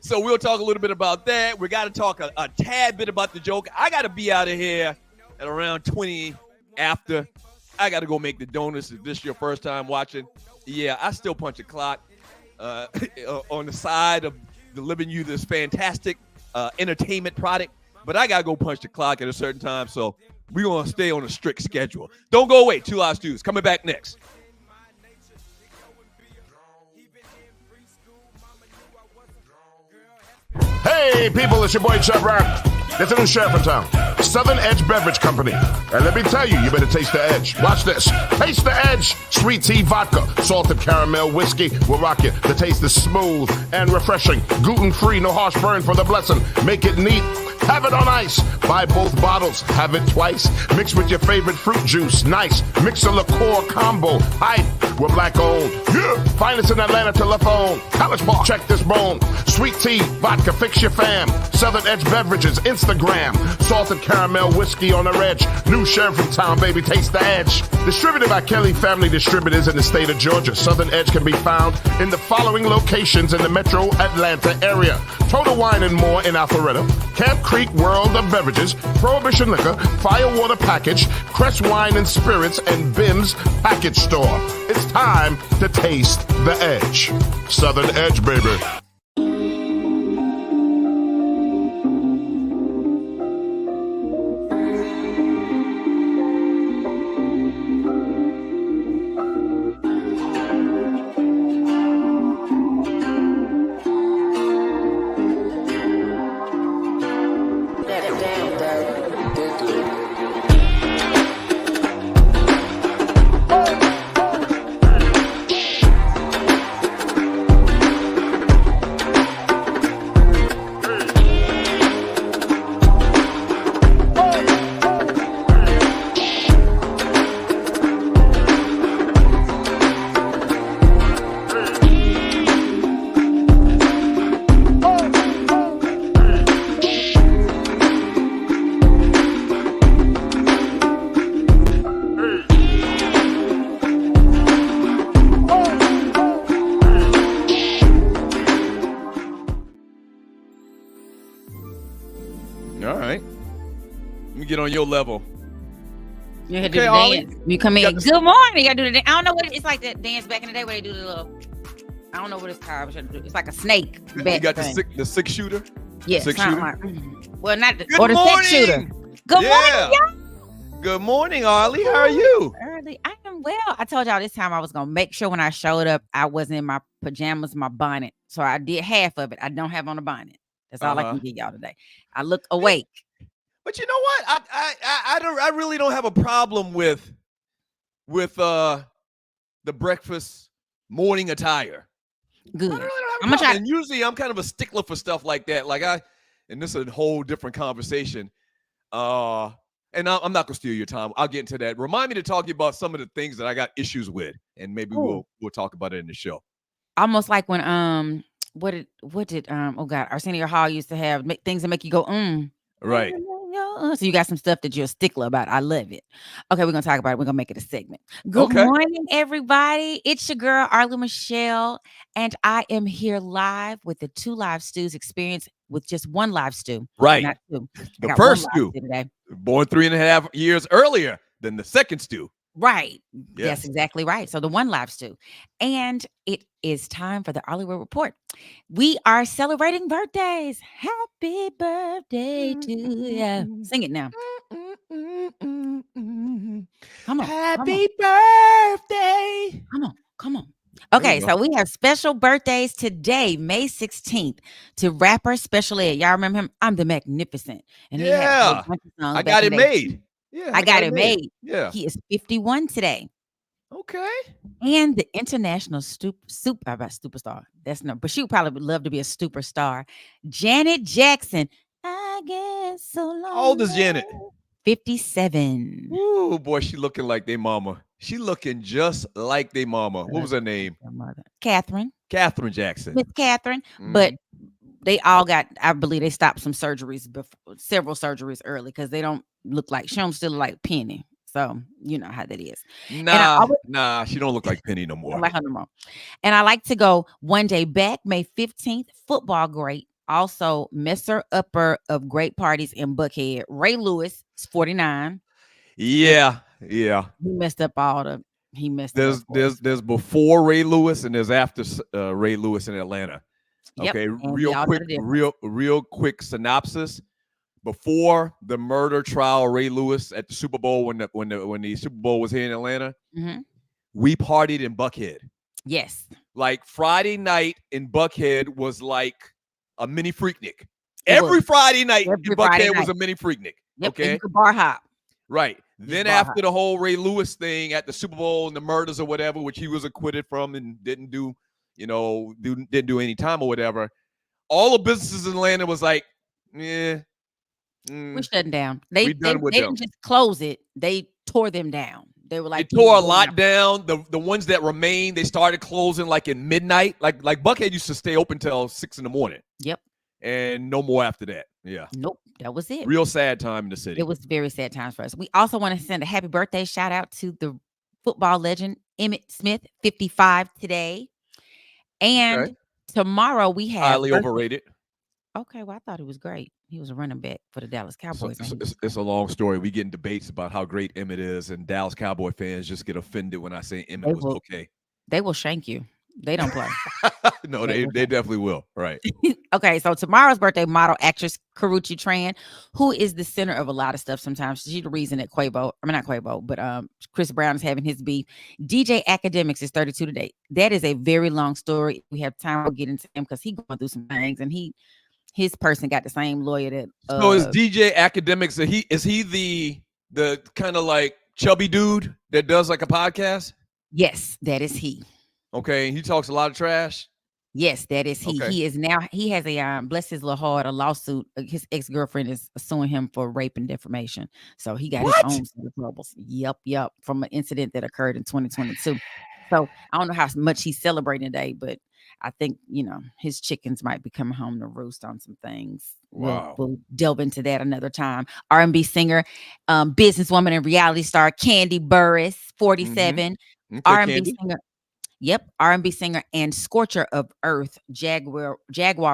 [SPEAKER 4] So we'll talk a little bit about that. We got to talk a tad bit about the joke. I got to be out of here at around 20 after. I got to go make the donuts. If this is your first time watching, yeah, I still punch a clock on the side of delivering you this fantastic entertainment product, but I gotta go punch the clock at a certain time, so we're gonna stay on a strict schedule. Don't go away. Two Live Stews coming back next.
[SPEAKER 1] Hey people, it's your boy Chubb Rock. There's a new sheriff in town. Southern Edge Beverage Company. And let me tell you, you better taste the edge. Watch this. Taste the edge. Sweet tea vodka. Salted caramel whiskey will rock you. The taste is smooth and refreshing. Gluten-free, no harsh burn for the blessing. Make it neat. Have it on ice. Buy both bottles. Have it twice. Mix with your favorite fruit juice. Nice. Mix a liqueur combo. Hype. We're black owned. Yeah. Finest in Atlanta telephone. College Park. Check this bone. Sweet tea, vodka, fix your fam. Southern Edge Beverages, Instagram. Salted caramel whiskey on the edge. New sheriff in town, baby, taste the edge. Distributed by Kelly Family Distributors in the state of Georgia. Southern Edge can be found in the following locations in the metro Atlanta area. Total Wine and More in Alpharetta. Camp Creek World of Beverages. Prohibition Liquor. Firewater Package. Crest Wine and Spirits and Bim's Package Store. It's time to taste the edge. Southern Edge, baby.
[SPEAKER 4] All right. Let me get on your level.
[SPEAKER 9] You had to do the dance. You come in. Good morning. You gotta do the dance. I don't know what it's like that dance back in the day where they do the little. I don't know what it's called. It's like a snake.
[SPEAKER 4] You got the six shooter.
[SPEAKER 9] Yes.
[SPEAKER 4] Six shooter.
[SPEAKER 9] Like, well, not the,
[SPEAKER 4] Good
[SPEAKER 9] or the
[SPEAKER 4] morning.
[SPEAKER 9] 6 shooter. Good morning, y'all.
[SPEAKER 4] Good morning, Arlie. How are you?
[SPEAKER 9] Early. I am well. I told y'all this time I was gonna make sure when I showed up, I wasn't in my pajamas, my bonnet. So I did half of it. I don't have on a bonnet. That's all I can give y'all today. I look awake.
[SPEAKER 4] But you know what? I really don't have a problem with the breakfast morning attire.
[SPEAKER 9] Good.
[SPEAKER 4] I really don't have a problem. And usually I'm kind of a stickler for stuff like that. And this is a whole different conversation. And I'm not gonna steal your time. I'll get into that. Remind me to talk to you about some of the things that I got issues with, and maybe we'll talk about it in the show.
[SPEAKER 9] Almost like when what did oh God, Arsenio Hall used to have things that make you go
[SPEAKER 4] Right.
[SPEAKER 9] So you got some stuff that you're a stickler about. I love it. Okay, we're gonna talk about it. We're gonna make it a segment. Good morning, everybody. It's your girl Arlie Michelle, and I am here live with the 2 live stews experience with just 1 live stew.
[SPEAKER 4] Right.
[SPEAKER 9] Not 2.
[SPEAKER 4] The first stew today. Born 3.5 years earlier than the second stew.
[SPEAKER 9] Right. Yes. That's exactly right. So the 1 live stew. And it is time for the Hollywood Report. We are celebrating birthdays. Happy birthday to you. Sing it now. Come on.
[SPEAKER 4] Happy birthday.
[SPEAKER 9] Come on. Okay, so we have special birthdays today, May 16th, to rapper Special Ed. Y'all remember him? I'm the Magnificent. And he had a bunch of songs
[SPEAKER 4] I got it made.
[SPEAKER 9] Yeah, I got it made.
[SPEAKER 4] Yeah.
[SPEAKER 9] He is 51 today.
[SPEAKER 4] Okay.
[SPEAKER 9] And the international superstar. That's no, but she would probably love to be a superstar. Janet Jackson. I guess so long.
[SPEAKER 4] How old is Janet?
[SPEAKER 9] 57.
[SPEAKER 4] Ooh, boy, she looking like their mama. She looking just like their mama. What was her name?
[SPEAKER 9] Catherine
[SPEAKER 4] Jackson.
[SPEAKER 9] Miss Catherine. But they all got, I believe they stopped some surgeries, several surgeries early because they don't look like, she don't still look like Penny. So you know how that is.
[SPEAKER 4] Nah, she don't look like Penny no more.
[SPEAKER 9] I like her no more. And I like to go one day back, May 15th, football great. Also, messer upper of great parties in Buckhead. Ray Lewis is 49.
[SPEAKER 4] Yeah.
[SPEAKER 9] He messed up
[SPEAKER 4] There's before Ray Lewis and there's after Ray Lewis in Atlanta. Okay, real quick synopsis. Before the murder trial, Ray Lewis at the Super Bowl when the Super Bowl was here in Atlanta, we partied in Buckhead.
[SPEAKER 9] Yes,
[SPEAKER 4] like Friday night in Buckhead was like a mini Freaknik. Every Friday night
[SPEAKER 9] Every
[SPEAKER 4] in
[SPEAKER 9] Friday
[SPEAKER 4] Buckhead was
[SPEAKER 9] night.
[SPEAKER 4] a mini Freaknik.
[SPEAKER 9] Yep, and
[SPEAKER 4] Okay.
[SPEAKER 9] you could bar hop.
[SPEAKER 4] Right. Then
[SPEAKER 9] bar
[SPEAKER 4] after
[SPEAKER 9] hop.
[SPEAKER 4] the whole Ray Lewis thing at the Super Bowl and the murders or whatever, which he was acquitted from and didn't do, didn't do any time or whatever, all the businesses in Atlanta was like,
[SPEAKER 9] we're shutting down. They
[SPEAKER 4] done with
[SPEAKER 9] didn't
[SPEAKER 4] them.
[SPEAKER 9] just close it; they tore them down. They were like,
[SPEAKER 4] They tore a lot down. The ones that remained, they started closing like in midnight. Like Buckhead used to stay open till 6 in the morning.
[SPEAKER 9] Yep.
[SPEAKER 4] And no more after that. Yeah.
[SPEAKER 9] Nope. That was it.
[SPEAKER 4] Real sad time in the city.
[SPEAKER 9] It was very sad times for us. We also want to send a happy birthday shout out to the football legend Emmitt Smith, 55 today. And tomorrow we have
[SPEAKER 4] highly overrated.
[SPEAKER 9] Okay, well, I thought it was great. He was a running back for the Dallas Cowboys.
[SPEAKER 4] It's a long story. We get in debates about how great Emmitt is, and Dallas Cowboy fans just get offended when I say Emmitt was okay.
[SPEAKER 9] They will shank you. They don't play.
[SPEAKER 4] No, they definitely will. Right.
[SPEAKER 9] Okay, so tomorrow's birthday model actress Karrueche Tran, who is the center of a lot of stuff sometimes. She's the reason that not Quavo, but Chris Brown is having his beef. DJ Academics is 32 today. That is a very long story. We have time to get into him because he's going through some things, and his person got the same lawyer that.
[SPEAKER 4] So is DJ Academics? Is he the kind of like chubby dude that does like a podcast?
[SPEAKER 9] Yes, that is he.
[SPEAKER 4] Okay, he talks a lot of trash.
[SPEAKER 9] Yes, that is he.
[SPEAKER 4] Okay.
[SPEAKER 9] He has a bless his little heart, a lawsuit. His ex-girlfriend is suing him for rape and defamation. So he got his own set of troubles. Yep. From an incident that occurred in 2022. So I don't know how much he's celebrating today, but I think, his chickens might be coming home to roost on some things.
[SPEAKER 4] Wow.
[SPEAKER 9] We'll delve into that another time. R&B singer, businesswoman and reality star Candy Burris, 47.
[SPEAKER 4] Okay,
[SPEAKER 9] R&B
[SPEAKER 4] Candy.
[SPEAKER 9] singer. Yep, R&B singer and Scorcher of Earth, Jaguar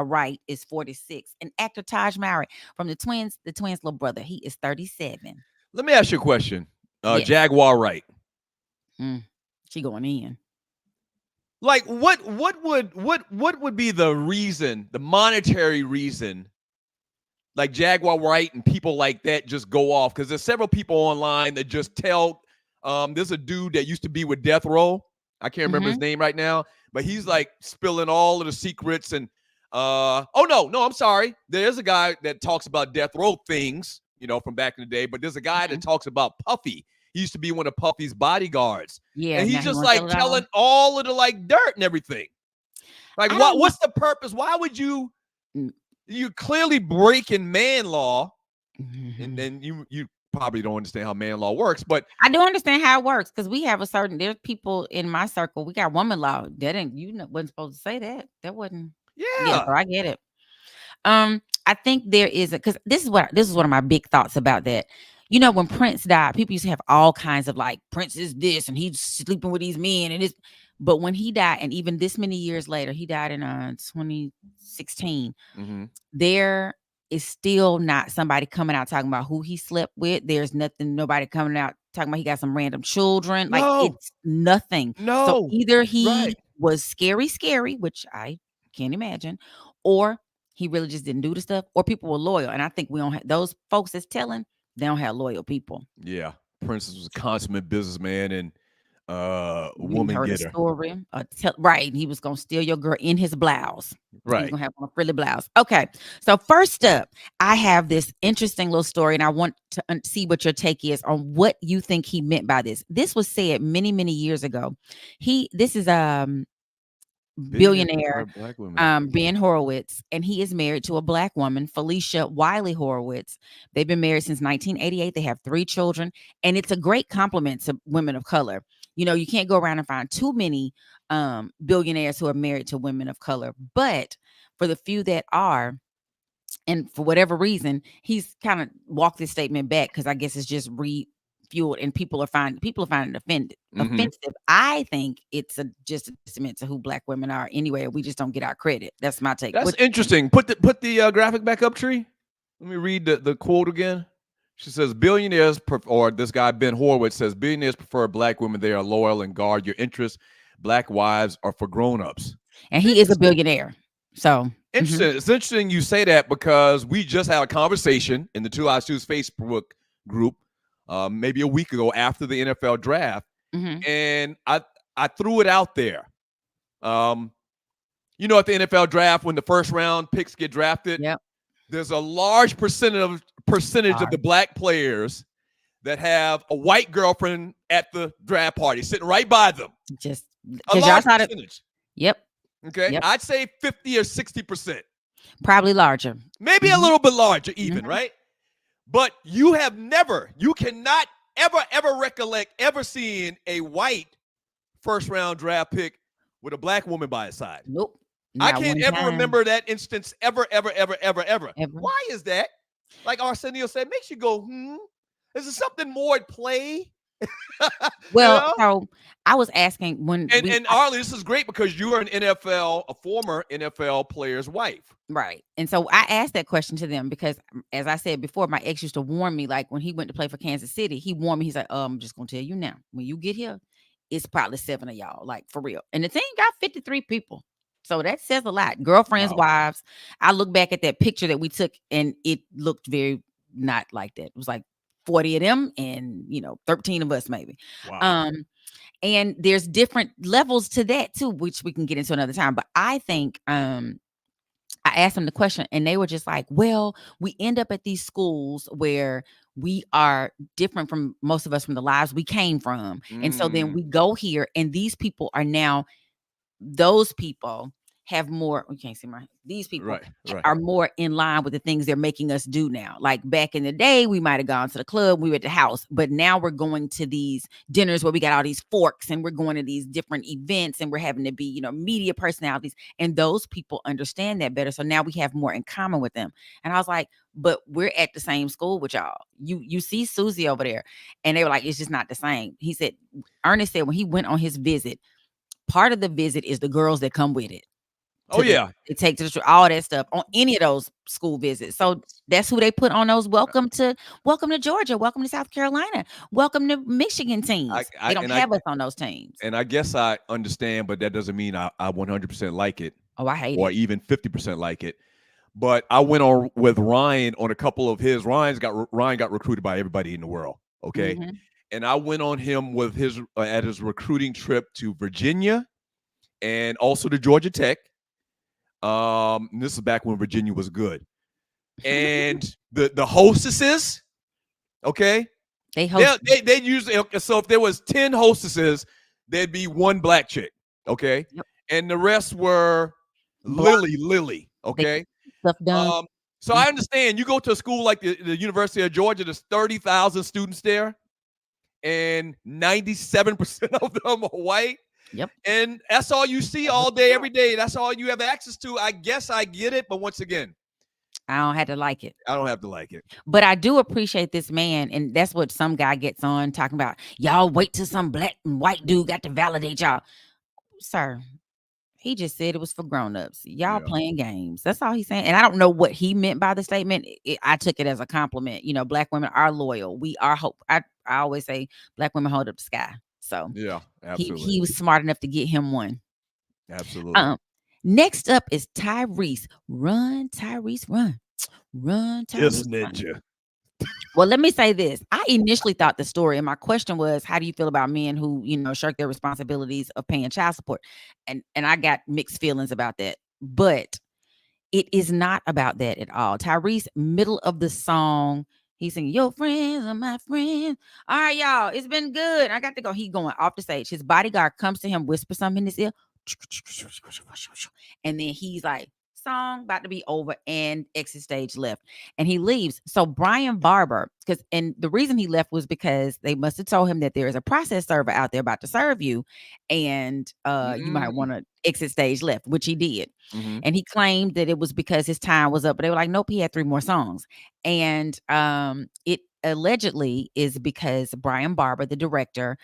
[SPEAKER 9] Wright is 46. And actor Taj Mowry from the twins' little brother, he is 37.
[SPEAKER 4] Let me ask you a question.
[SPEAKER 9] Yes.
[SPEAKER 4] Jaguar Wright.
[SPEAKER 9] She going in.
[SPEAKER 4] Like what would be the reason, the monetary reason, like Jaguar Wright and people like that just go off? Because there's several people online that just tell there's a dude that used to be with Death Row. I can't remember his name right now, but he's like spilling all of the secrets and I'm sorry. There's a guy that talks about Death Row things, from back in the day, but there's a guy that talks about Puffy. He used to be one of Puffy's bodyguards.
[SPEAKER 9] Yeah.
[SPEAKER 4] And he's just like telling all of the like dirt and everything. Like what's the purpose? Why would you clearly breaking man law? And then you probably don't understand how man law works, but
[SPEAKER 9] I do understand how it works because we have there's people in my circle. We got woman law. That wasn't supposed to say that. That wasn't. Yeah, so I get it. I think there is because this is one of my big thoughts about that. When Prince died, people used to have all kinds of like Prince is this and he's sleeping with these men and this. But when he died, and even this many years later, he died in 2016. There is still not somebody coming out talking about who he slept with. There's nobody coming out talking about he got some random children. Like it's nothing.
[SPEAKER 4] No.
[SPEAKER 9] So either he was scary, which I can't imagine, or he really just didn't do the stuff, or people were loyal. And I think we don't have those folks that's telling, they don't have loyal people.
[SPEAKER 4] Yeah. Prince was a consummate businessman and woman
[SPEAKER 9] heard
[SPEAKER 4] getter.
[SPEAKER 9] A story, right? He was gonna steal your girl in his blouse.
[SPEAKER 4] Right,
[SPEAKER 9] he's gonna have on a frilly blouse. Okay, so first up, I have this interesting little story, and I want to see what your take is on what you think he meant by this. This was said many, many years ago. This is billionaire Ben Horowitz, and he is married to a black woman, Felicia Wiley Horowitz. They've been married since 1988. They have 3 children, and it's a great compliment to women of color. You can't go around and find too many billionaires who are married to women of color, but for the few that are, and for whatever reason, he's kind of walked this statement back because I guess it's just refueled, and people are finding it offensive. I think it's just a testament to who black women are anyway. We just don't get our credit. That's my take.
[SPEAKER 4] That's interesting. Put the graphic back up, Tree. Let me read the quote again. She says, billionaires, or this guy, Ben Horowitz, says, billionaires prefer black women. They are loyal and guard your interests. Black wives are for grown-ups.
[SPEAKER 9] And he is a billionaire. So
[SPEAKER 4] interesting. It's interesting you say that because we just had a conversation in the 2 Live Stews Facebook group maybe a week ago after the NFL draft. And I threw it out there. At the NFL draft, when the first round picks get drafted, there's a large percentage of the black players that have a white girlfriend at the draft party sitting right by them.
[SPEAKER 9] Just
[SPEAKER 4] a large percentage.
[SPEAKER 9] Yep.
[SPEAKER 4] Okay.
[SPEAKER 9] Yep.
[SPEAKER 4] I'd say 50 or 60%.
[SPEAKER 9] Probably larger.
[SPEAKER 4] Maybe a little bit larger even, right? But you cannot ever recollect ever seeing a white first-round draft pick with a black woman by his side.
[SPEAKER 9] Nope.
[SPEAKER 4] I can't ever remember that instance ever. Why is that? Like Arsenio said, makes you go, Is there something more at play?
[SPEAKER 9] Well, so I was asking when
[SPEAKER 4] and Arlie, this is great because you are a former NFL player's wife.
[SPEAKER 9] Right. And so I asked that question to them because, as I said before, my ex used to warn me, like when he went to play for Kansas City, he warned me, he's like, I'm just gonna tell you now, when you get here, it's probably 7 of y'all, like for real. And the team got 53 people. So that says a lot. Girlfriends, wives. I look back at that picture that we took and it looked very not like that. It was like 40 of them and 13 of us maybe.
[SPEAKER 4] Wow.
[SPEAKER 9] And there's different levels to that too, which we can get into another time. But I think I asked them the question and they were just like, well, we end up at these schools where we are different from most of us from the lives we came from. And so then we go here and these people are now, those people have more, you can't see these people are more in line with the things they're making us do now. Like back in the day, we might have gone to the club, we were at the house, but now we're going to these dinners where we got all these forks and we're going to these different events and we're having to be, media personalities. And those people understand that better. So now we have more in common with them. And I was like, but we're at the same school with y'all. You see Susie over there. And they were like, it's just not the same. He said, Ernest said when he went on his visit, part of the visit is the girls that come with it. It takes all that stuff on any of those school visits. So that's who they put on those. Welcome to Georgia. Welcome to South Carolina. Welcome to Michigan teams. They don't have us on those teams.
[SPEAKER 4] And I guess I understand, but that doesn't mean I 100% like it.
[SPEAKER 9] Oh, I hate it.
[SPEAKER 4] Or even 50% like it. But I went on with Ryan on a couple of his. Ryan got recruited by everybody in the world. Okay. Mm-hmm. And I went on him with his at his recruiting trip to Virginia and also to Georgia Tech. This is back when Virginia was good. And the hostesses, okay, they usually, so if there was 10 hostesses, there'd be one black chick, okay, and the rest were Lily, okay.
[SPEAKER 9] Stuff done.
[SPEAKER 4] So I understand you go to a school like the University of Georgia, there's 30,000 students there, and 97% of them are white.
[SPEAKER 9] Yep.
[SPEAKER 4] And that's all you see all day, every day. That's all you have access to. I guess I get it. But once again,
[SPEAKER 9] I don't have to like it.
[SPEAKER 4] I don't have to like it.
[SPEAKER 9] But I do appreciate this man. And that's what some guy gets on talking about. Y'all wait till some black and white dude got to validate y'all. Sir, he just said it was for grown-ups. Y'all playing games. That's all he's saying. And I don't know what he meant by the statement. I took it as a compliment. Black women are loyal. We are hope. I always say black women hold up the sky. So
[SPEAKER 4] yeah, absolutely.
[SPEAKER 9] He was smart enough to get him one.
[SPEAKER 4] Absolutely.
[SPEAKER 9] Next up is Tyrese. Run, Tyrese, run. Run, Tyrese.
[SPEAKER 4] Yes, ninja.
[SPEAKER 9] Well, let me say this. I initially thought the story, and my question was, how do you feel about men who, shirk their responsibilities of paying child support? And I got mixed feelings about that. But it is not about that at all. Tyrese, middle of the song, he's singing, your friends are my friends. All right, y'all, it's been good. I got to go. He going off the stage. His bodyguard comes to him, whispers something in his ear. And then he's like, song about to be over, and exit stage left. And he leaves. So Brian Barber, and the reason he left was because they must have told him that there is a process server out there about to serve you. And you might want to exit stage left, which he did. Mm-hmm. And he claimed that it was because his time was up, but they were like, nope, he had 3 more songs. And it allegedly is because Brian Barber, the director,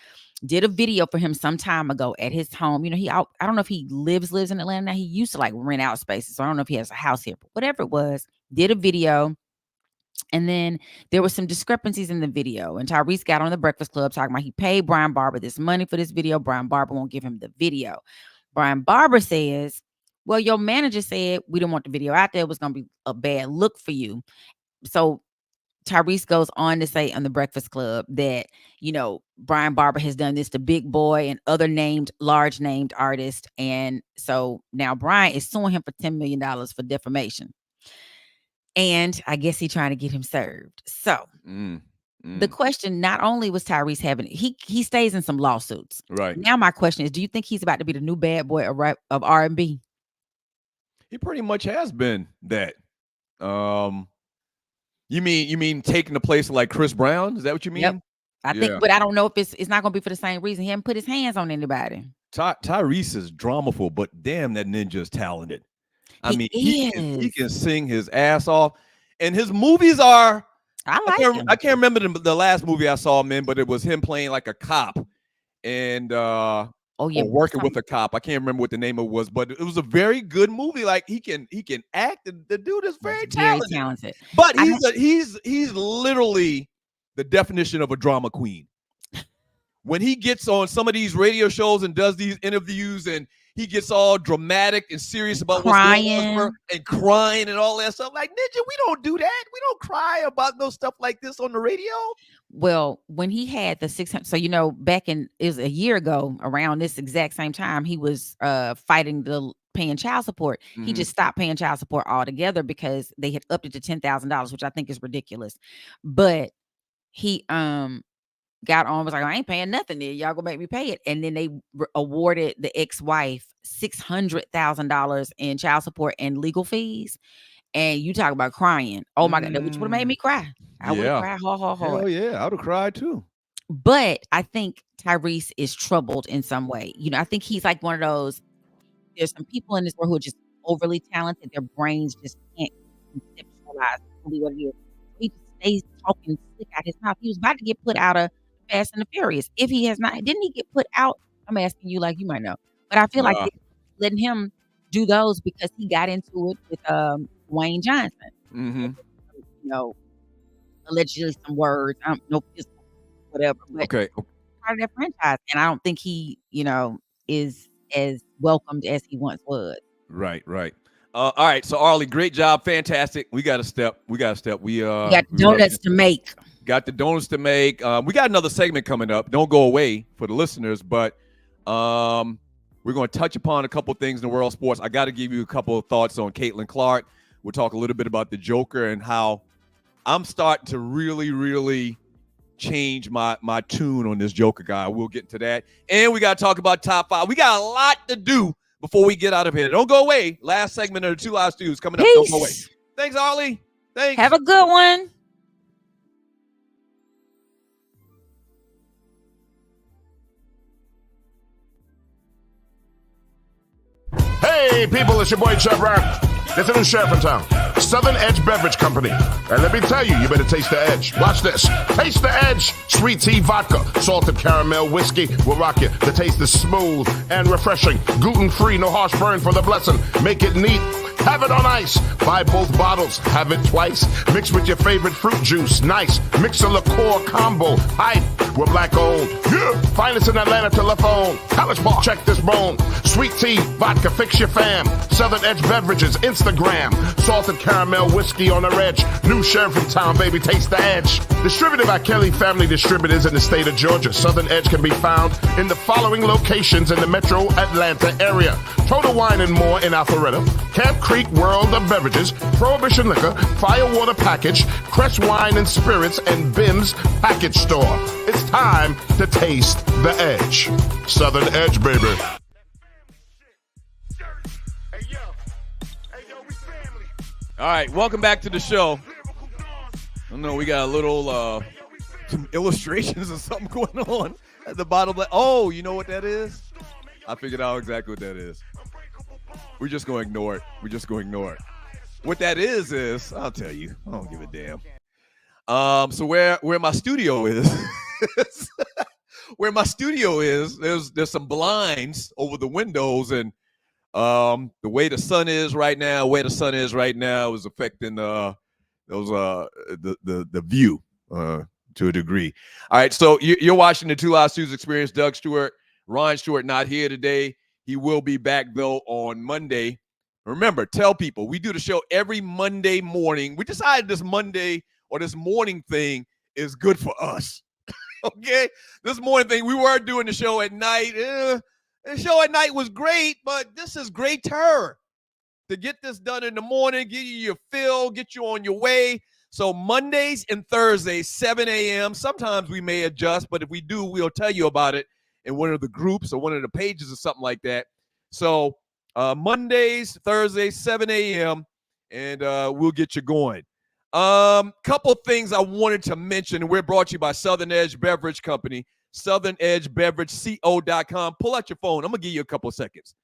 [SPEAKER 9] did a video for him some time ago at his home. I don't know if he lives in Atlanta now. He used to like rent out spaces. So I don't know if he has a house here, but whatever it was, did a video. And then there were some discrepancies in the video. And Tyrese got on the Breakfast Club talking about he paid Brian Barber this money for this video. Brian Barber won't give him the video. Brian Barber says, well, your manager said we didn't want the video out there. It was going to be a bad look for you. So Tyrese goes on to say on the Breakfast Club that, Brian Barber has done this to Big Boy and other large named artists. And so now Brian is suing him for $10 million for defamation. And I guess he's trying to get him served. So the question not only was Tyrese having he stays in some lawsuits.
[SPEAKER 4] Right.
[SPEAKER 9] Now my question is, do you think he's about to be the new bad boy of R&B?
[SPEAKER 4] He pretty much has been that. You mean taking the place of like Chris Brown? Is that what you mean?
[SPEAKER 9] Yep. I think, but I don't know if it's not going to be for the same reason. He hasn't put his hands on anybody.
[SPEAKER 4] Tyrese is dramaful, but damn, that ninja is talented. He can sing his ass off, and his movies are. I can't remember the last movie I saw him in, but it was him playing like a cop, and working with a cop. I can't remember what the name of it was, but it was a very good movie. Like he can act, and the dude is very talented. But he's literally the definition of a drama queen. When he gets on some of these radio shows and does these interviews, and he gets all dramatic and serious about what's going on and crying and all that stuff. Like, Ninja, we don't do that. We don't cry about no stuff like this on the radio.
[SPEAKER 9] Well, when he had the 600, so back it was a year ago around this exact same time, he was fighting the paying child support. Mm-hmm. He just stopped paying child support altogether because they had upped it to $10,000, which I think is ridiculous. But he got on, was like, I ain't paying nothing there. Y'all gonna make me pay it. And then they awarded the ex-wife $600,000 in child support and legal fees. And you talk about crying. Oh my God, which would have made me cry. I would have cried hard.
[SPEAKER 4] Hell yeah, I would have cried too.
[SPEAKER 9] But I think Tyrese is troubled in some way. I think he's like one of those, there's some people in this world who are just overly talented. Their brains just can't conceptualize really what it is. He just stays talking slick out his mouth. He was about to get put out of Fast and the Furious. If he has not, didn't he get put out? I'm asking you like you might know. But I feel like letting him do those because he got into it with Wayne Johnson.
[SPEAKER 4] Mm-hmm.
[SPEAKER 9] Allegedly some words. I don't know, whatever. But
[SPEAKER 4] okay.
[SPEAKER 9] Part of that franchise. And I don't think he, is as welcomed as he once was.
[SPEAKER 4] Right. All right. So Arlie, great job. Fantastic. We got a step. We got
[SPEAKER 9] donuts to make.
[SPEAKER 4] Got the donuts to make. We got another segment coming up. Don't go away for the listeners, but we're going to touch upon a couple things in the world of sports. I got to give you a couple of thoughts on Caitlin Clark. We'll talk a little bit about the Joker and how I'm starting to really, really change my tune on this Joker guy. We'll get into that. And we got to talk about top 5. We got a lot to do before we get out of here. Don't go away. Last segment of the 2 Live Stews coming up. Don't go away. Thanks, Arlie. Thanks.
[SPEAKER 9] Have a good one.
[SPEAKER 1] Hey, people, it's your boy Chubb Rock. There's a new sheriff in town, Southern Edge Beverage Company. And let me tell you, you better taste the edge. Watch this. Taste the edge. Sweet tea vodka, salted caramel whiskey will rock you. The taste is smooth and refreshing. Gluten-free, no harsh burn for the blessing. Make it neat. Have it on ice. Buy both bottles. Have it twice. Mix with your favorite fruit juice. Nice. Mix a liqueur combo. Hype. We're black owned. Yeah. Finest in Atlanta telephone. College Park. Check this bone. Sweet tea, vodka, fix your fam. Southern Edge Beverages, Instagram. Salted caramel whiskey on the edge. New sheriff in town, baby. Taste the edge. Distributed by Kelly Family Distributors in the state of Georgia. Southern Edge can be found in the following locations in the metro Atlanta area. Total Wine and More in Alpharetta. Camp Creek World of Beverages, Prohibition Liquor, Firewater Package, Crest Wine and Spirits, and Bim's Package Store. It's time to taste the edge. Southern Edge, baby.
[SPEAKER 4] All right, welcome back to the show. I don't know, we got a little some illustrations or something going on at the bottom. Oh, you know what that is? I figured out exactly what that is. We're just going to ignore it. What that is I'll tell you. I don't give a damn. So where my studio is, there's some blinds over the windows, and the way the sun is right now, is affecting the view to a degree. All right, so you're watching the 2 Live Stews Experience. Doug Stewart, Ryan Stewart not here today. He will be back, though, on Monday. Remember, tell people, we do the show every Monday morning. We decided this Monday or this morning thing is good for us. Okay? This morning thing, we were doing the show at night. The show at night was great, but this is greater. to get this done in the morning, give you your fill, get you on your way. So Mondays and Thursdays, 7 a.m. Sometimes we may adjust, but if we do, we'll tell you about it in one of the groups or one of the pages or something like that. So Mondays, Thursdays, 7 a.m., and we'll get you going. Couple things I wanted to mention. We're brought to you by Southern Edge Beverage Company, southernedgebeverage.co.com. Pull out your phone. I'm going to give you a couple of seconds.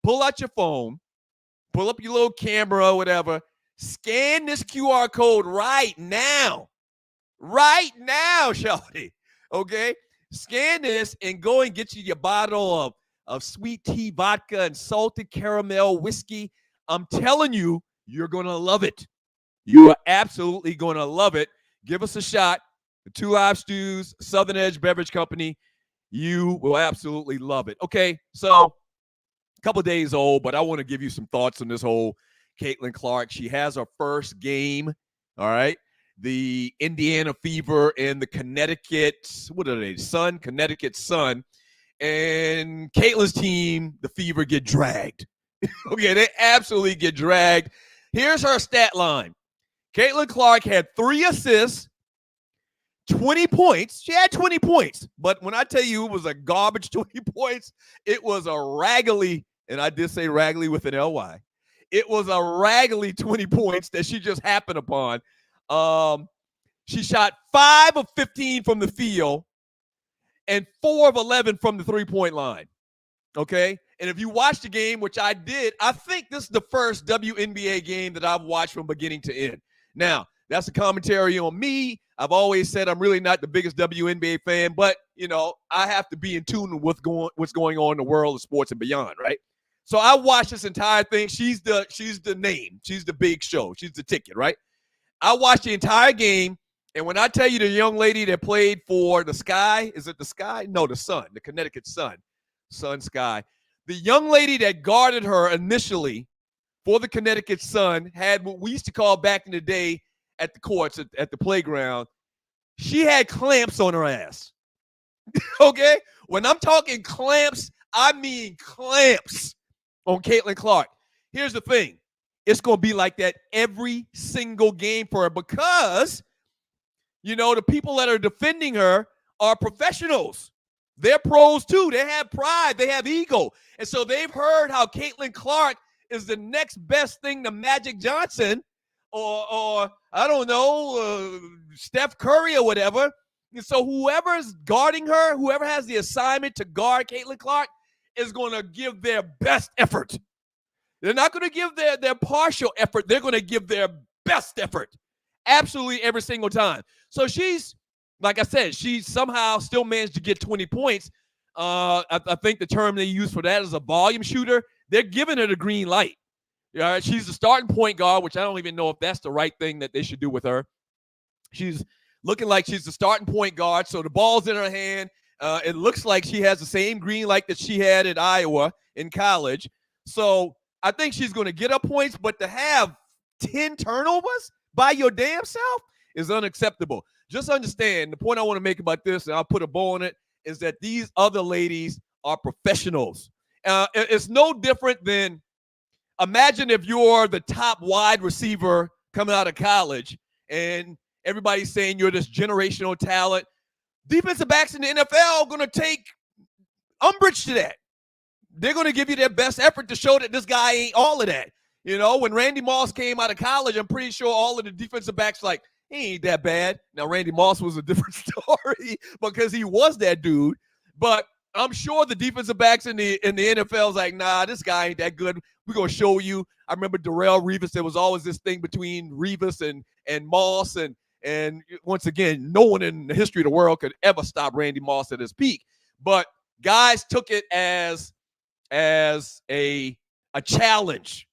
[SPEAKER 4] Pull out your phone. Pull up your little camera or whatever. Scan this QR code right now. Right now, shawty. Okay? Scan this and go and get you your bottle of sweet tea vodka and salted caramel whiskey. I'm telling you, you're going to love it. You are absolutely going to love it. Give us a shot. The Two Live Stews, Southern Edge Beverage Company. You will absolutely love it. Okay, so a couple days old, but I want to give you some thoughts on this whole Caitlin Clark. She has her first game, all right? The Indiana Fever and the Connecticut Sun. And Caitlin's team, the Fever, get dragged. Okay, they absolutely get dragged. Here's her stat line. Caitlin Clark had 3 assists, 20 points. She had 20 points. But when I tell you it was a garbage 20 points, it was a raggedy, and I did say raggedy with an L-Y. It was a raggedy 20 points that she just happened upon. She shot 5 of 15 from the field and 4 of 11 from the three-point line. Okay? And if you watch the game, which I did, I think this is the first WNBA game that I've watched from beginning to end. Now, that's a commentary on me. I've always said I'm really not the biggest WNBA fan, but, you know, I have to be in tune with what's going on in the world of sports and beyond, right? So I watched this entire thing. She's the name. She's the big show. She's the ticket, right? I watched the entire game, and when I tell you the young lady that played for the Sky, is it the Sky? No, the Sun, the Connecticut Sun. Sun Sky. The young lady that guarded her initially for the Connecticut Sun had what we used to call back in the day at the courts, at the playground, she had clamps on her ass. Okay? When I'm talking clamps, I mean clamps on Caitlin Clark. Here's the thing. It's going to be like that every single game for her because, you know, the people that are defending her are professionals. They're pros too. They have pride. They have ego. And so they've heard how Caitlin Clark is the next best thing to Magic Johnson or I don't know, Steph Curry or whatever. And so whoever's guarding her, whoever has the assignment to guard Caitlin Clark is going to give their best effort. They're not going to give their partial effort. They're going to give their best effort absolutely every single time. So she's, like I said, she somehow still managed to get 20 points. I think the term they use for that is a volume shooter. They're giving her the green light. Yeah, she's the starting point guard, which I don't even know if that's the right thing that they should do with her. She's looking like she's the starting point guard, so the ball's in her hand. It looks like she has the same green light that she had at Iowa in college. So I think she's going to get her points, but to have 10 turnovers by your damn self is unacceptable. Just understand, the point I want to make about this, and I'll put a bow on it, is that these other ladies are professionals. It's no different than, imagine if you're the top wide receiver coming out of college and everybody's saying you're this generational talent. Defensive backs in the NFL are going to take umbrage to that. They're going to give you their best effort to show that this guy ain't all of that. You know, when Randy Moss came out of college, I'm pretty sure all of the defensive backs like, he ain't that bad. Now, Randy Moss was a different story because he was that dude. But I'm sure the defensive backs in the NFL is like, nah, this guy ain't that good. We're going to show you. I remember Darrelle Revis. There was always this thing between Revis and Moss. And once again, no one in the history of the world could ever stop Randy Moss at his peak. But guys took it as a challenge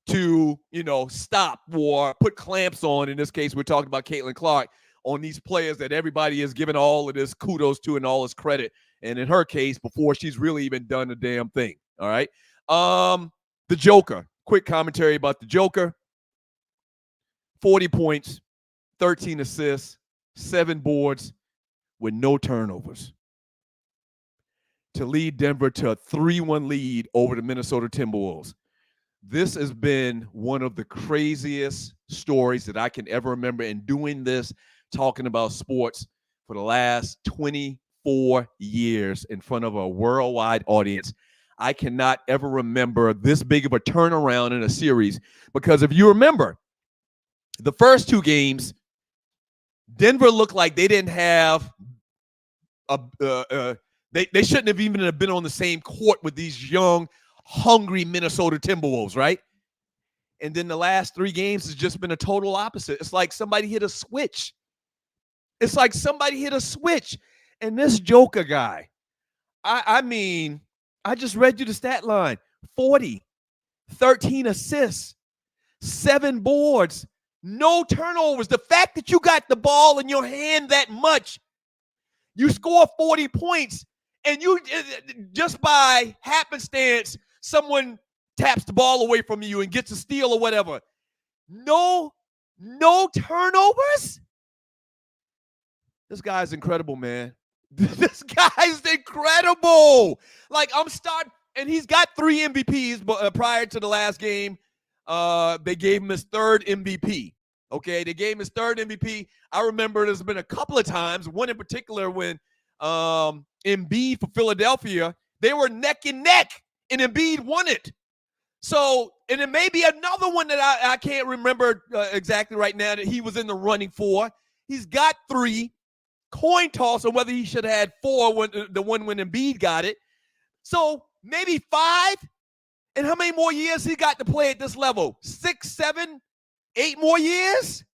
[SPEAKER 4] to, you know, stop or put clamps on. In this case, we're talking about Caitlin Clark, on these players that everybody is giving all of this kudos to and all this credit. And in her case, before she's really even done a damn thing. All right. The Joker. Quick commentary about the Joker. 40 points, 13 assists, 7 boards with no turnovers to lead Denver to a 3-1 lead over the Minnesota Timberwolves. this has been one of the craziest stories that I can ever remember. And doing this, talking about sports for the last 24 years in front of a worldwide audience, I cannot ever remember this big of a turnaround in a series. Because if you remember, the first two games, Denver looked like they didn't have they shouldn't have even been on the same court with these young, hungry Minnesota Timberwolves, right? And then the last three games has just been a total opposite. It's like somebody hit a switch. And this Joker guy, I mean, I just read you the stat line: 40, 13 assists, 7 boards, no turnovers. The fact that you got the ball in your hand that much, you score 40 points, and you just by happenstance, someone taps the ball away from you and gets a steal or whatever. No turnovers? This guy's incredible, man. This guy's incredible. Like, and he's got 3 MVPs, but prior to the last game, they gave him his 3rd MVP. Okay, they gave him his 3rd MVP. I remember there's been a couple of times, one in particular when Embiid for Philadelphia, they were neck and neck, and Embiid won it. So, and it may be another one that I can't remember exactly right now that he was in the running for. He's got 3. Coin toss on whether he should have had 4 when Embiid got it. So maybe 5. And how many more years he got to play at this level? 6, 7, 8 more years?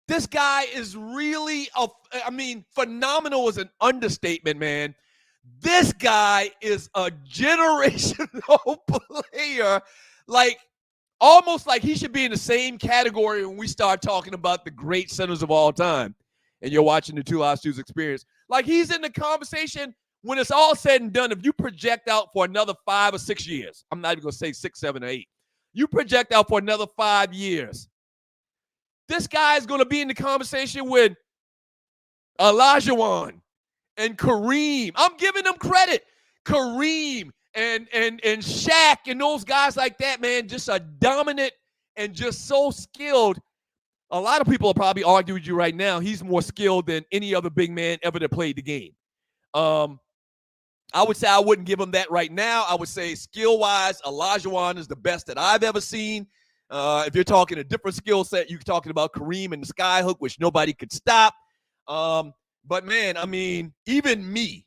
[SPEAKER 4] This guy is really, phenomenal is an understatement, man. This guy is a generational player, like almost like he should be in the same category when we start talking about the great centers of all time. And you're watching the Two Live Stews Experience. Like, he's in the conversation when it's all said and done. If you project out for another 5 or 6 years, I'm not even going to say 6, 7, or 8. You project out for another 5 years. This guy is going to be in the conversation with Olajuwon and Kareem. I'm giving them credit. Kareem and Shaq and those guys like that, man, just a dominant and just so skilled. A lot of people will probably argue with you right now. He's more skilled than any other big man ever that played the game. I would say I wouldn't give him that right now. I would say skill-wise, Olajuwon is the best that I've ever seen. If you're talking a different skill set, you're talking about Kareem and the skyhook, which nobody could stop. But, man, I mean, even me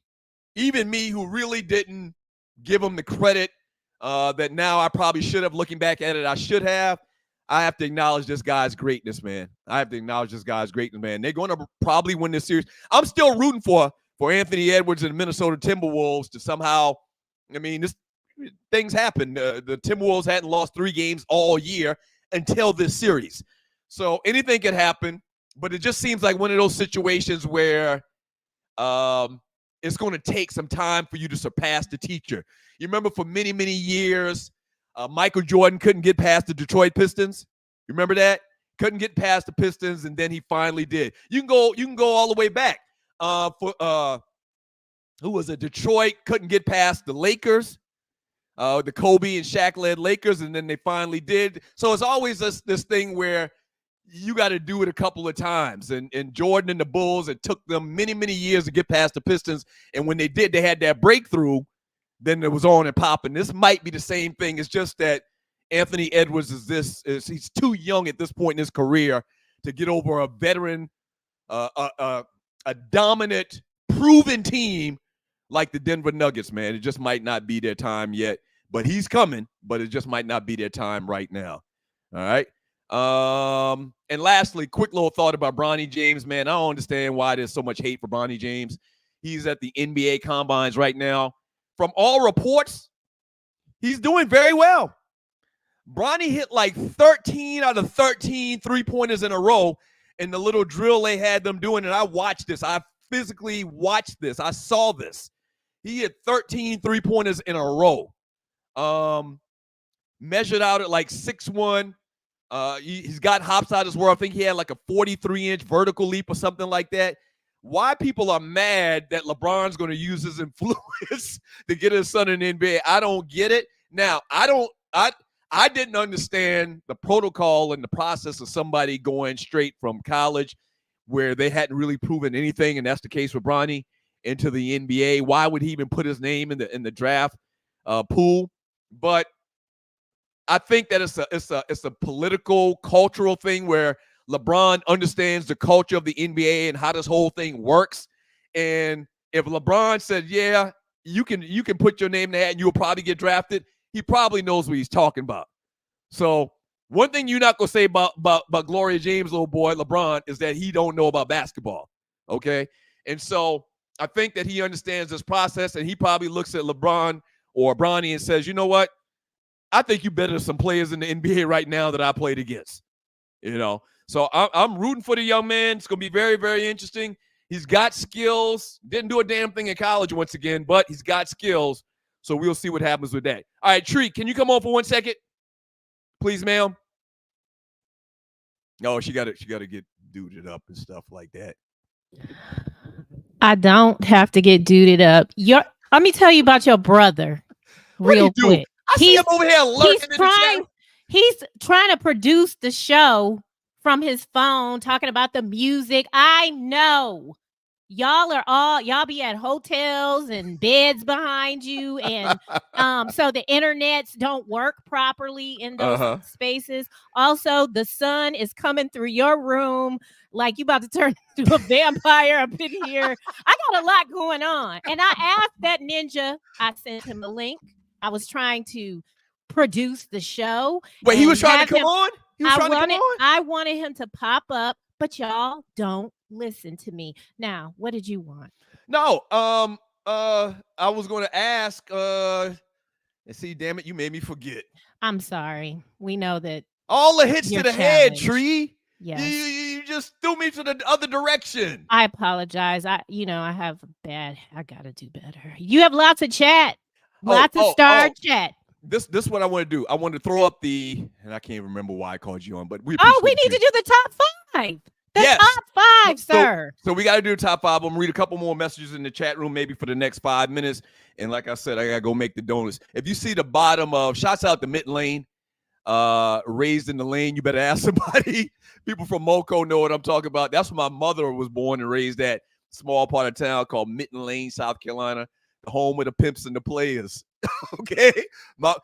[SPEAKER 4] who really didn't give him the credit that now I probably should have, looking back at it, I should have. I have to acknowledge this guy's greatness, man. They're going to probably win this series. I'm still rooting for Anthony Edwards and the Minnesota Timberwolves to somehow, things happen. The Timberwolves hadn't lost 3 games all year until this series. So anything can happen, but it just seems like one of those situations where it's going to take some time for you to surpass the teacher. You remember for many, many years, Michael Jordan couldn't get past the Detroit Pistons. You remember that? Couldn't get past the Pistons, and then he finally did. You can go all the way back. Who was it? Detroit couldn't get past the Lakers, the Kobe and Shaq-led Lakers, and then they finally did. So it's always this thing where you got to do it a couple of times. And Jordan and the Bulls, it took them many, many years to get past the Pistons, and when they did, they had that breakthrough. Then it was on and popping. This might be the same thing. It's just that Anthony Edwards he's too young at this point in his career to get over a veteran, a dominant, proven team like the Denver Nuggets, man. It just might not be their time yet. But he's coming, but it just might not be their time right now. All right. And lastly, quick little thought about Bronny James, man. I don't understand why there's so much hate for Bronny James. He's at the NBA Combines right now. From all reports, he's doing very well. Bronny hit like 13 out of 13 3-pointers in a row in the little drill they had them doing, and I watched this. I physically watched this. I saw this. He hit 13 3-pointers in a row. Measured out at like 6'1". He's got hops out as well. I think he had like a 43-inch vertical leap or something like that. Why people are mad that LeBron's going to use his influence to get his son in the NBA, I don't get it. Now, I don't I didn't understand the protocol and the process of somebody going straight from college where they hadn't really proven anything, and that's the case with Bronny, into the NBA. Why would he even put his name in the draft pool? But I think that it's a political, cultural thing where LeBron understands the culture of the NBA and how this whole thing works. And if LeBron said, "Yeah, you can put your name in the hat and you'll probably get drafted," he probably knows what he's talking about. So one thing you're not gonna say about Gloria James' little boy LeBron is that he don't know about basketball. Okay, and so I think that he understands this process, and he probably looks at LeBron or Bronny and says, "You know what? I think you better than some players in the NBA right now that I played against." You know, so I'm rooting for the young man. It's gonna be very, very interesting. He's got skills. Didn't do a damn thing in college once again, but he's got skills. So we'll see what happens with that. All right, Treat, can you come on for 1 second? Please, ma'am. No, she gotta get duded up and stuff like that.
[SPEAKER 8] I don't have to get duded up. Let me tell you about your brother real quick.
[SPEAKER 4] I see him over here lurking in the chat.
[SPEAKER 8] He's trying to produce the show from his phone, talking about the music. I know y'all be at hotels and beds behind you, and so the internets don't work properly in those spaces. Also, the sun is coming through your room like you about to turn into a vampire up in here. I got a lot going on, and I asked that ninja. I sent him a link. I was trying to produce the show.
[SPEAKER 4] Wait, he was trying to come on?
[SPEAKER 8] I wanted him to pop up, but y'all don't listen to me. Now, what did you want?
[SPEAKER 4] No, I was going to ask, and see, damn it, you made me forget.
[SPEAKER 8] I'm sorry. We know that
[SPEAKER 4] all the hits to the head, Tree.
[SPEAKER 8] Yes.
[SPEAKER 4] You just threw me to the other direction.
[SPEAKER 8] I apologize. I gotta do better. You have lots of chat. Lots of star chat.
[SPEAKER 4] This is what I want to do. I want to throw up and I can't remember why I called you on, but we
[SPEAKER 8] need to do the top 5. Top 5, sir.
[SPEAKER 4] So we got to do the top 5. I'm gonna read a couple more messages in the chat room, maybe for the next 5 minutes. And like I said, I gotta go make the donuts. If you see the bottom of shouts out to Mitten Lane, raised in the lane, you better ask somebody. People from Moco know what I'm talking about. That's where my mother was born and raised at. Small part of town called Mitten Lane, South Carolina, the home of the pimps and the players. Okay, my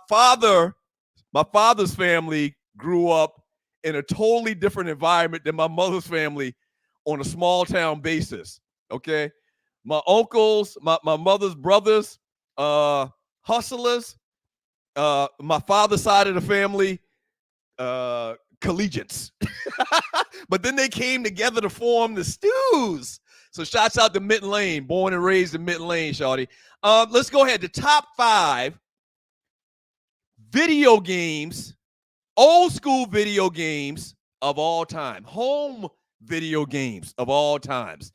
[SPEAKER 4] father's family grew up in a totally different environment than my mother's family on a small town basis. Okay, my uncles, my mother's brothers, hustlers. My father's side of the family, collegiates. But then they came together to form the Stews. So shouts out to Mitten Lane, born and raised in Mitten Lane, shawty. Let's go ahead. The top 5 video games, old school video games of all time, home video games of all times.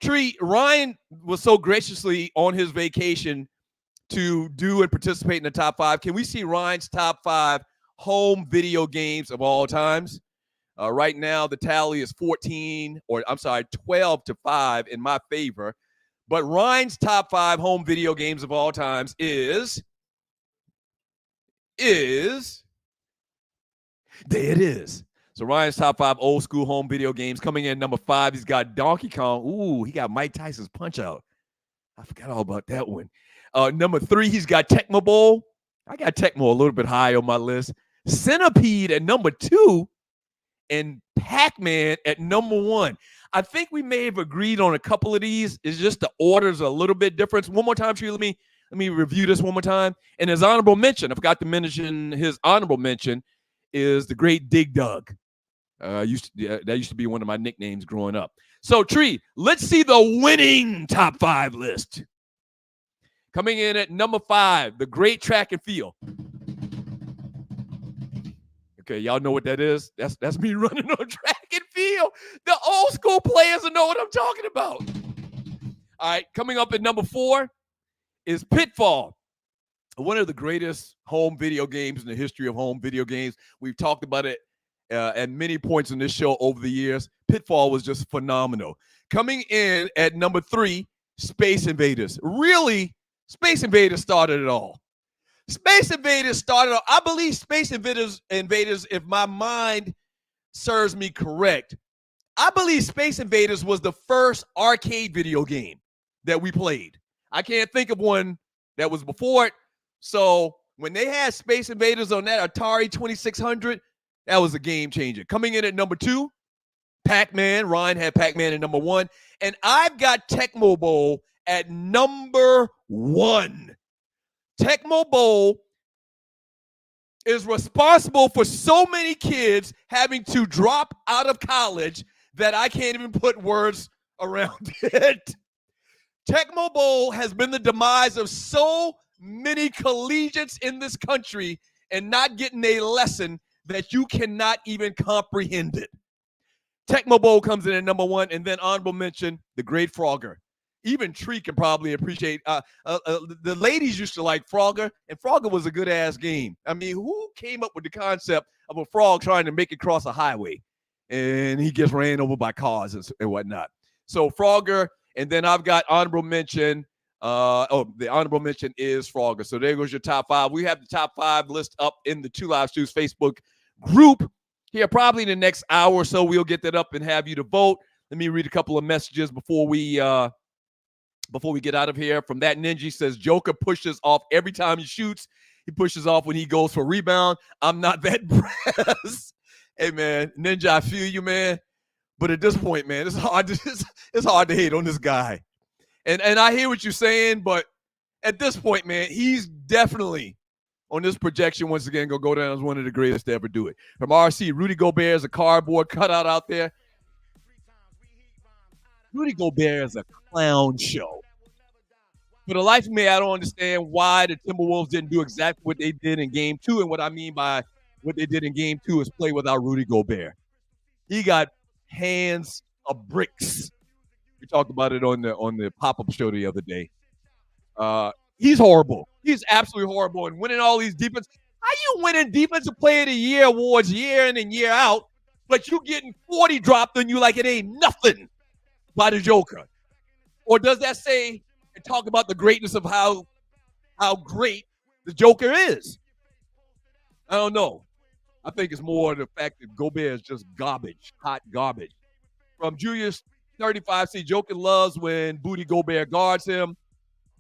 [SPEAKER 4] Tree, Ryan was so graciously on his vacation to do and participate in the top 5. Can we see Ryan's top 5 home video games of all times? Right now, the tally is 12-5 in my favor. But Ryan's top 5 home video games of all times is there it is. So Ryan's top 5 old school home video games. Coming in number 5, he's got Donkey Kong. Ooh, he got Mike Tyson's Punch-Out. I forgot all about that one. Number 3, he's got Tecmo Bowl. I got Tecmo a little bit high on my list. Centipede at number 2. And Pac-Man at number 1. I think we may have agreed on a couple of these. It's just the orders are a little bit different. One more time, Tree, let me review this one more time. And his honorable mention, I forgot to mention his honorable mention, is the great Dig Dug. That used to be one of my nicknames growing up. So, Tree, let's see the winning top 5 list. Coming in at number 5, the great Track and Field. Okay, y'all know what that is? That's me running on track and field. The old school players will know what I'm talking about. All right, coming up at number 4 is Pitfall, one of the greatest home video games in the history of home video games. We've talked about it at many points in this show over the years. Pitfall was just phenomenal. Coming in at number 3, Space Invaders. Really, Space Invaders started it all. Space Invaders started off, I believe Space Invaders, if my mind serves me correct, I believe Space Invaders was the first arcade video game that we played. I can't think of one that was before it. So when they had Space Invaders on that Atari 2600, that was a game changer. Coming in at number 2, Pac-Man. Ryan had Pac-Man at number 1. And I've got Tecmo Bowl at number 1. Tecmo Bowl is responsible for so many kids having to drop out of college that I can't even put words around it. Tecmo Bowl has been the demise of so many collegiates in this country and not getting a lesson that you cannot even comprehend it. Tecmo Bowl comes in at number 1, and then honorable mention, the Great Frogger. Even Tree can probably appreciate. The ladies used to like Frogger, and Frogger was a good-ass game. I mean, who came up with the concept of a frog trying to make it cross a highway, and he gets ran over by cars and whatnot? So Frogger, and then I've got honorable mention. The honorable mention is Frogger. So there goes your top 5. We have the top 5 list up in the 2 Live Stews Facebook group here. Probably in the next hour or so, we'll get that up and have you to vote. Let me read a couple of messages before we get out of here. From that Ninja says, Joker pushes off every time he shoots. He pushes off when he goes for a rebound. I'm not that brass. Hey, man, Ninja, I feel you, man. But at this point, man, it's hard to hate on this guy. And I hear what you're saying, but at this point, man, he's definitely on this projection once again going to go down as one of the greatest to ever do it. From RC, Rudy Gobert is a cardboard cutout out there. Rudy Gobert is a clown show. For the life of me, I don't understand why the Timberwolves didn't do exactly what they did in Game 2. And what I mean by what they did in Game 2 is play without Rudy Gobert. He got hands of bricks. We talked about it on the pop-up show the other day. He's horrible. He's absolutely horrible. And winning all these defense. How you winning Defensive Player of the Year awards year in and year out, but you getting 40 dropped on you like it ain't nothing by the Joker? Or does that say and talk about the greatness of how great the Joker is? I don't know. I think it's more the fact that Gobert is just garbage, hot garbage. From Julius 35C, Joker loves when Booty Gobert guards him.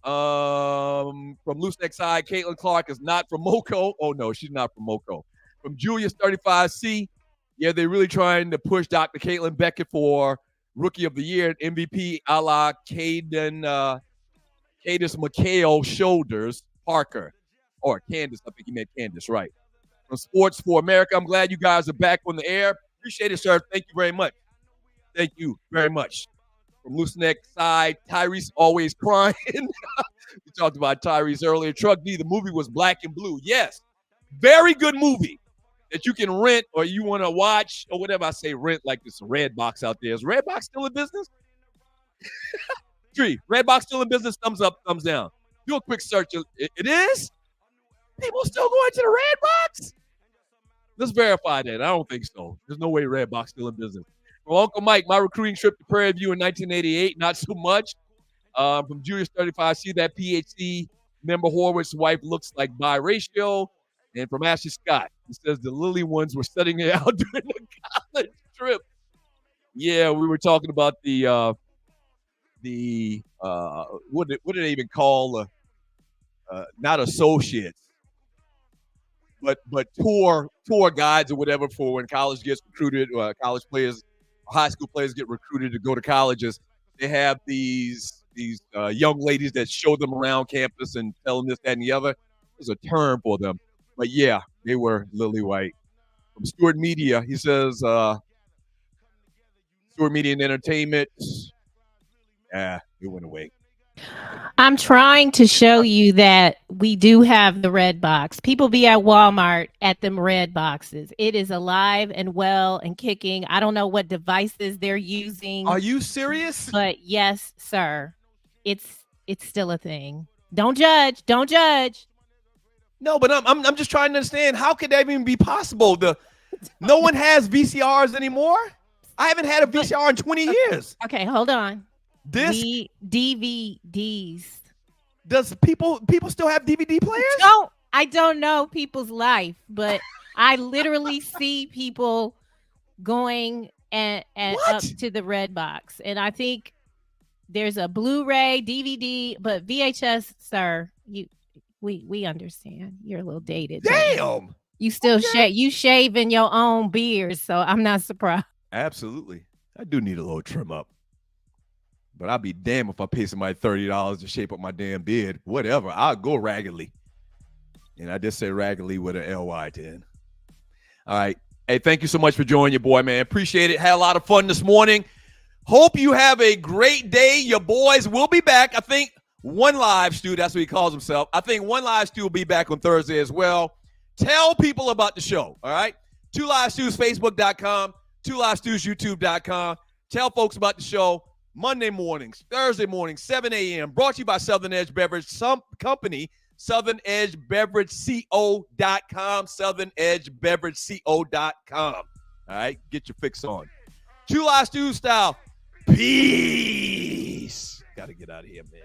[SPEAKER 4] From Loose Neck Side, Caitlin Clark is not from Moco. Oh, no, she's not from Moco. From Julius 35C, yeah, they're really trying to push Dr. Caitlin Beckett for Rookie of the Year and MVP a la Cadis McHale Shoulders Parker. Or Candace, I think he meant Candace, right. From Sports for America, I'm glad you guys are back on the air. Appreciate it, sir. Thank you very much. Thank you very much. From Loose Neck Side, Tyrese always crying. We talked about Tyrese earlier. Truck D, the movie was Black and Blue. Yes, very good movie that you can rent or you want to watch or whatever. I say rent like this Redbox out there. Is Redbox still in business? Tree, Redbox still in business? Thumbs up, thumbs down. Do a quick search. It is? People still going to the Redbox? Let's verify that. I don't think so. There's no way Redbox still in business. From Uncle Mike, my recruiting trip to Prairie View in 1988, not so much. From Julius 35, see that PhD member Horwitz's wife looks like biracial. And from Ashley Scott, he says the Lily ones were studying it out during the college trip. Yeah, we were talking about the what do they even call not associates, but tour guides or whatever for when college gets recruited, college players, high school players get recruited to go to colleges. They have these young ladies that show them around campus and tell them this, that, and the other. There's a term for them. But yeah, they were lily white. From Stewart Media, he says, Stewart Media and Entertainment. It went away.
[SPEAKER 8] I'm trying to show you that we do have the red box. People be at Walmart at them red boxes. It is alive and well and kicking. I don't know what devices they're using.
[SPEAKER 4] Are you serious?
[SPEAKER 8] But yes, sir. It's still a thing. Don't judge. Don't judge.
[SPEAKER 4] No, but I'm just trying to understand, how could that even be possible? No one has VCRs anymore. I haven't had a VCR in 20 years.
[SPEAKER 8] Okay, hold on.
[SPEAKER 4] DVDs.
[SPEAKER 8] DVDs.
[SPEAKER 4] Does people still have DVD players?
[SPEAKER 8] I don't know people's life, but I literally see people going and up to the red box. And I think there's a Blu-ray, DVD, but VHS, sir, we understand. You're a little dated.
[SPEAKER 4] Damn.
[SPEAKER 8] You still shaving your own beard, so I'm not surprised.
[SPEAKER 4] Absolutely. I do need a little trim up. But I'll be damned if I pay somebody $30 to shape up my damn beard. Whatever. I'll go raggedly. And I just say raggedly with an L-Y at the end. All right. Hey, thank you so much for joining your boy, man. Appreciate it. Had a lot of fun this morning. Hope you have a great day. Your boys will be back. I think One Live Stu, that's what he calls himself. I think One Live Stu will be back on Thursday as well. Tell people about the show, all right? 2 Live Stews, Facebook.com. 2 Live Stews, YouTube.com. Tell folks about the show Monday mornings, Thursday mornings, 7 a.m. Brought to you by Southern Edge Beverage Company, SouthernEdgeBeverageCO.com, SouthernEdgeBeverageCO.com. All right, get your fix on. 2 Live Stews style. Peace. Got to get out of here, man.